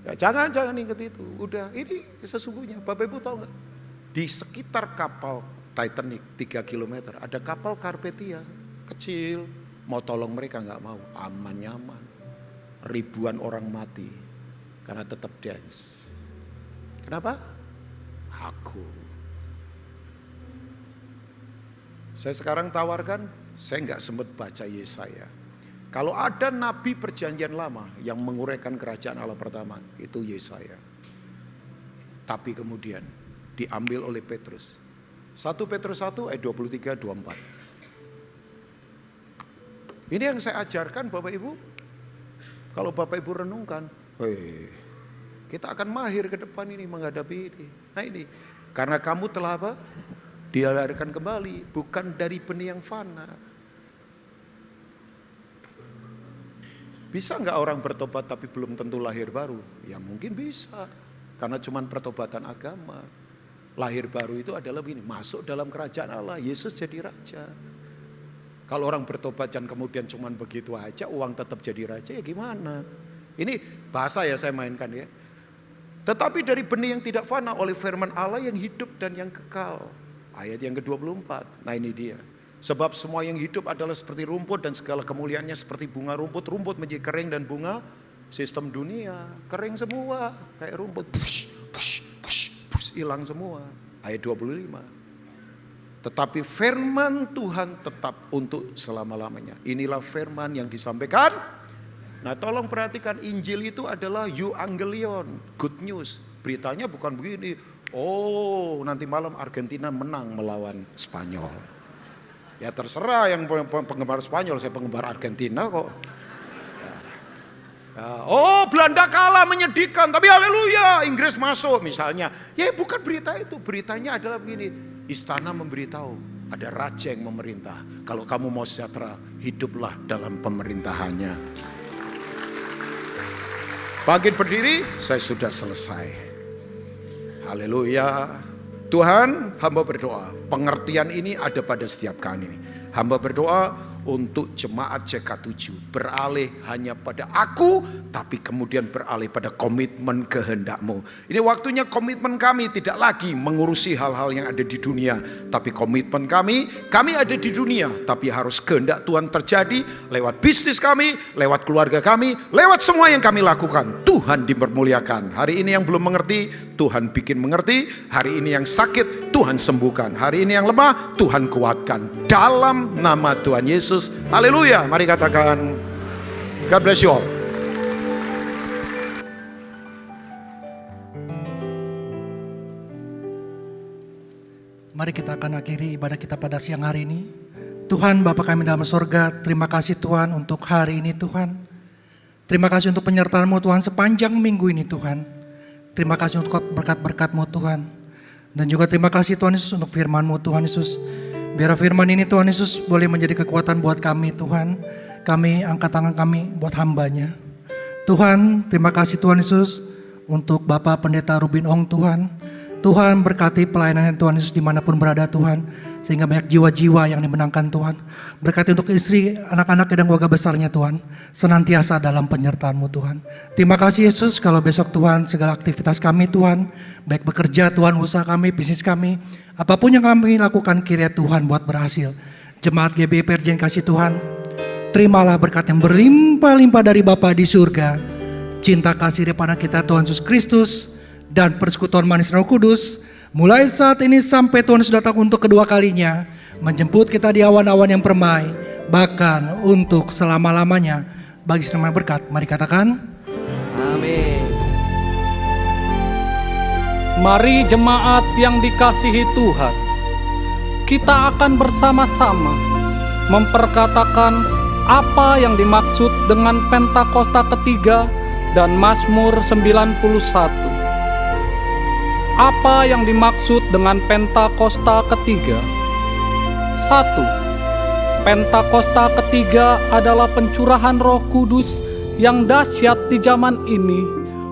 Ya, jangan ingat itu. Udah, ini sesungguhnya Bapak Ibu tahu nggak? Di sekitar kapal Titanic 3 km ada kapal Carpathia kecil. Mau tolong mereka nggak mau. Aman nyaman. Ribuan orang mati karena tetap dance. Kenapa? Aku. Saya sekarang tawarkan, saya nggak sempat baca Yesaya. Kalau ada nabi perjanjian lama yang menguraikan kerajaan Allah pertama, itu Yesaya. Tapi kemudian diambil oleh Petrus. 1 Petrus 1 ayat 23-24. Ini yang saya ajarkan Bapak Ibu. Kalau Bapak Ibu renungkan, kita akan mahir ke depan ini menghadapi ini. Nah ini, karena kamu telah apa? Dilahirkan kembali, bukan dari benih yang fana. Bisa nggak orang bertobat tapi belum tentu lahir baru? Ya mungkin bisa, karena cuman pertobatan agama. Lahir baru itu adalah begini, masuk dalam kerajaan Allah, Yesus jadi raja. Kalau orang bertobat dan kemudian cuman begitu aja, uang tetap jadi raja, ya gimana? Ini bahasa ya saya mainkan ya. Tetapi dari benih yang tidak fana oleh firman Allah yang hidup dan yang kekal. Ayat yang ke-24, nah ini dia. Sebab semua yang hidup adalah seperti rumput dan segala kemuliaannya seperti bunga rumput. Rumput menjadi kering dan bunga sistem dunia. Kering semua kayak rumput. Hilang semua. Ayat 25. Tetapi firman Tuhan tetap untuk selama-lamanya. Inilah firman yang disampaikan. Nah tolong perhatikan, Injil itu adalah euangelion, good news. Beritanya bukan begini. Oh nanti malam Argentina menang melawan Spanyol. Ya terserah yang penggemar Spanyol, saya penggemar Argentina kok. Ya. Oh Belanda kalah menyedihkan, tapi haleluya Inggris masuk misalnya. Ya bukan berita itu, beritanya adalah begini. Istana memberitahu ada raja yang memerintah. Kalau kamu mau sejahtera, hiduplah dalam pemerintahannya. Bangkit berdiri, saya sudah selesai. Haleluya. Tuhan, hamba berdoa, pengertian ini ada pada setiap kami. Hamba berdoa, untuk jemaat CK7. Beralih hanya pada aku, tapi kemudian beralih pada komitmen kehendak-Mu. Ini waktunya komitmen kami tidak lagi mengurusi hal-hal yang ada di dunia, tapi komitmen kami ada di dunia, tapi harus kehendak Tuhan terjadi lewat bisnis kami, lewat keluarga kami, lewat semua yang kami lakukan. Tuhan dipermuliakan. Hari ini yang belum mengerti, Tuhan bikin mengerti. Hari ini yang sakit, Tuhan sembuhkan. Hari ini yang lemah, Tuhan kuatkan. Dalam nama Tuhan Yesus. Haleluya. Mari katakan, God bless you all. Mari kita akan akhiri ibadah kita pada siang hari ini. Tuhan Bapa kami dalam surga, terima kasih Tuhan untuk hari ini Tuhan. Terima kasih untuk penyertaan-Mu Tuhan sepanjang minggu ini Tuhan. Terima kasih untuk berkat-berkat-Mu Tuhan. Dan juga terima kasih Tuhan Yesus untuk firman-Mu Tuhan Yesus. Biar firman ini Tuhan Yesus boleh menjadi kekuatan buat kami Tuhan. Kami angkat tangan kami buat hamba-Nya. Tuhan terima kasih Tuhan Yesus untuk Bapak Pendeta Rubin Ong Tuhan. Tuhan berkati pelayanan Tuhan Yesus dimanapun berada Tuhan. Sehingga banyak jiwa-jiwa yang dimenangkan Tuhan. Berkati untuk istri, anak-anak dan keluarga besarnya Tuhan. Senantiasa dalam penyertaan-Mu Tuhan. Terima kasih Yesus kalau besok Tuhan segala aktivitas kami Tuhan. Baik bekerja Tuhan, usaha kami, bisnis kami. Apapun yang kami lakukan kiranya Tuhan buat berhasil. Jemaat GBI Perjen kasih Tuhan. Terimalah berkat yang berlimpah-limpah dari Bapa di surga. Cinta kasih daripada kita Tuhan Yesus Kristus. Dan persekutuan manis Roh Kudus. Mulai saat ini sampai Tuhan Yesus datang untuk kedua kalinya. Menjemput kita di awan-awan yang permai. Bahkan untuk selama-lamanya. Bagi semua berkat, mari katakan. Amin. Mari jemaat yang dikasihi Tuhan, kita akan bersama-sama memperkatakan apa yang dimaksud dengan Pentakosta ketiga dan Mazmur 91. Apa yang dimaksud dengan Pentakosta ketiga? 1. Pentakosta ketiga adalah pencurahan Roh Kudus yang dahsyat di zaman ini,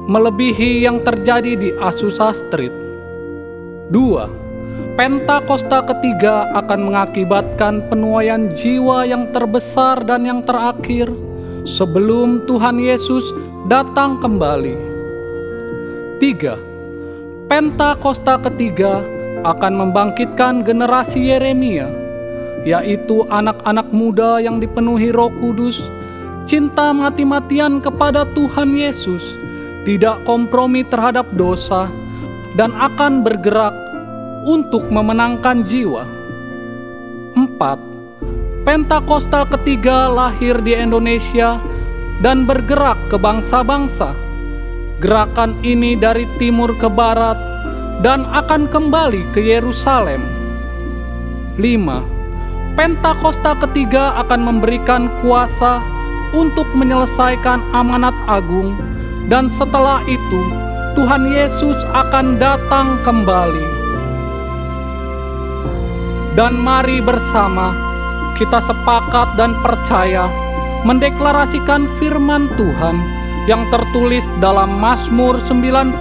melebihi yang terjadi di Azusa Street. 2. Pentakosta ketiga akan mengakibatkan penuaian jiwa yang terbesar dan yang terakhir sebelum Tuhan Yesus datang kembali. 3. Pentakosta ketiga akan membangkitkan generasi Yeremia, yaitu anak-anak muda yang dipenuhi Roh Kudus, cinta mati-matian kepada Tuhan Yesus, tidak kompromi terhadap dosa, dan akan bergerak untuk memenangkan jiwa. 4. Pentakosta ketiga lahir di Indonesia dan bergerak ke bangsa-bangsa. Gerakan ini dari timur ke barat dan akan kembali ke Yerusalem. 5. Pentakosta ketiga akan memberikan kuasa untuk menyelesaikan amanat agung, dan setelah itu Tuhan Yesus akan datang kembali. Dan mari bersama kita sepakat dan percaya mendeklarasikan firman Tuhan yang tertulis dalam Mazmur 91.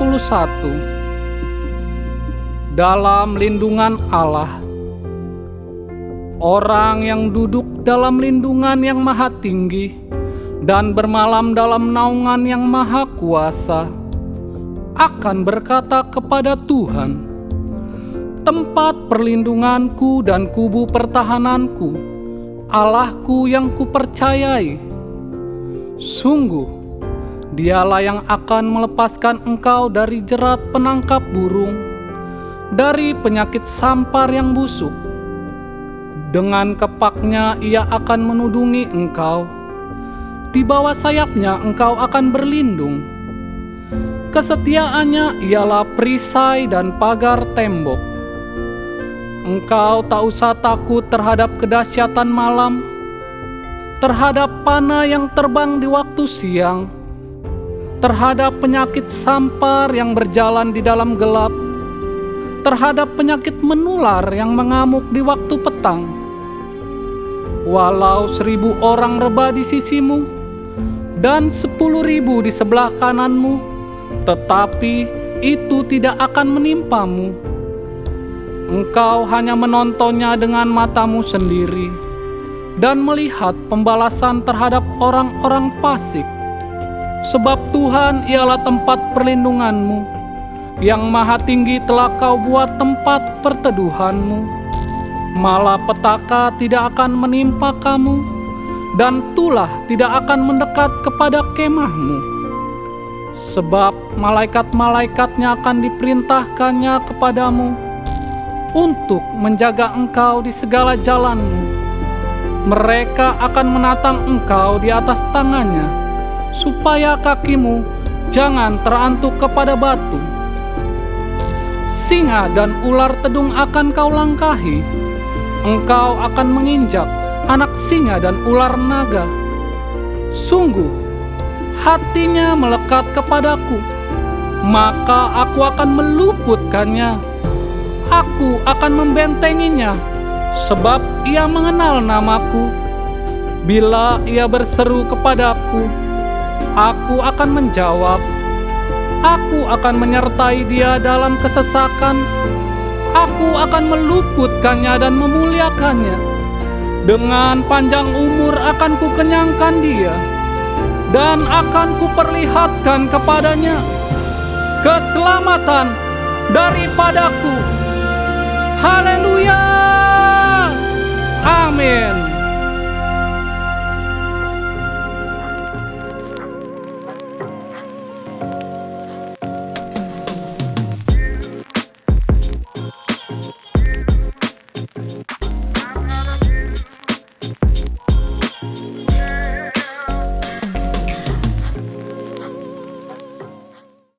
Dalam lindungan Allah, orang yang duduk dalam lindungan yang maha tinggi dan bermalam dalam naungan yang maha kuasa akan berkata kepada Tuhan, tempat perlindunganku dan kubu pertahananku, Allahku yang kupercayai. Sungguh, Dialah yang akan melepaskan engkau dari jerat penangkap burung, dari penyakit sampar yang busuk. Dengan kepaknya ia akan menudungi engkau, di bawah sayapnya engkau akan berlindung. Kesetiaannya ialah perisai dan pagar tembok. Engkau tak usah takut terhadap kedahsyatan malam, terhadap panah yang terbang di waktu siang, terhadap penyakit sampar yang berjalan di dalam gelap, terhadap penyakit menular yang mengamuk di waktu petang. Walau 1000 orang rebah di sisimu dan 10.000 di sebelah kananmu, tetapi itu tidak akan menimpamu. Engkau hanya menontonnya dengan matamu sendiri, dan melihat pembalasan terhadap orang-orang fasik. Sebab Tuhan ialah tempat perlindunganmu, yang maha tinggi telah kau buat tempat perteduhanmu. Malapetaka tidak akan menimpa kamu, dan tulah tidak akan mendekat kepada kemahmu. Sebab malaikat-malaikatnya akan diperintahkannya kepadamu untuk menjaga engkau di segala jalanmu. Mereka akan menatang engkau di atas tangannya, supaya kakimu jangan terantuk kepada batu. Singa dan ular tedung akan kau langkahi. Engkau akan menginjak anak singa dan ular naga. Sungguh, hatinya melekat kepadaku, maka aku akan meluputkannya. Aku akan membentenginya, sebab ia mengenal namaku. Bila ia berseru kepadaku, aku akan menjawab. Aku akan menyertai dia dalam kesesakan. Aku akan meluputkannya dan memuliakannya. Dengan panjang umur akan kukenyangkan dia, dan akan kuperlihatkan kepadanya keselamatan daripadaku. Haleluya! Amin.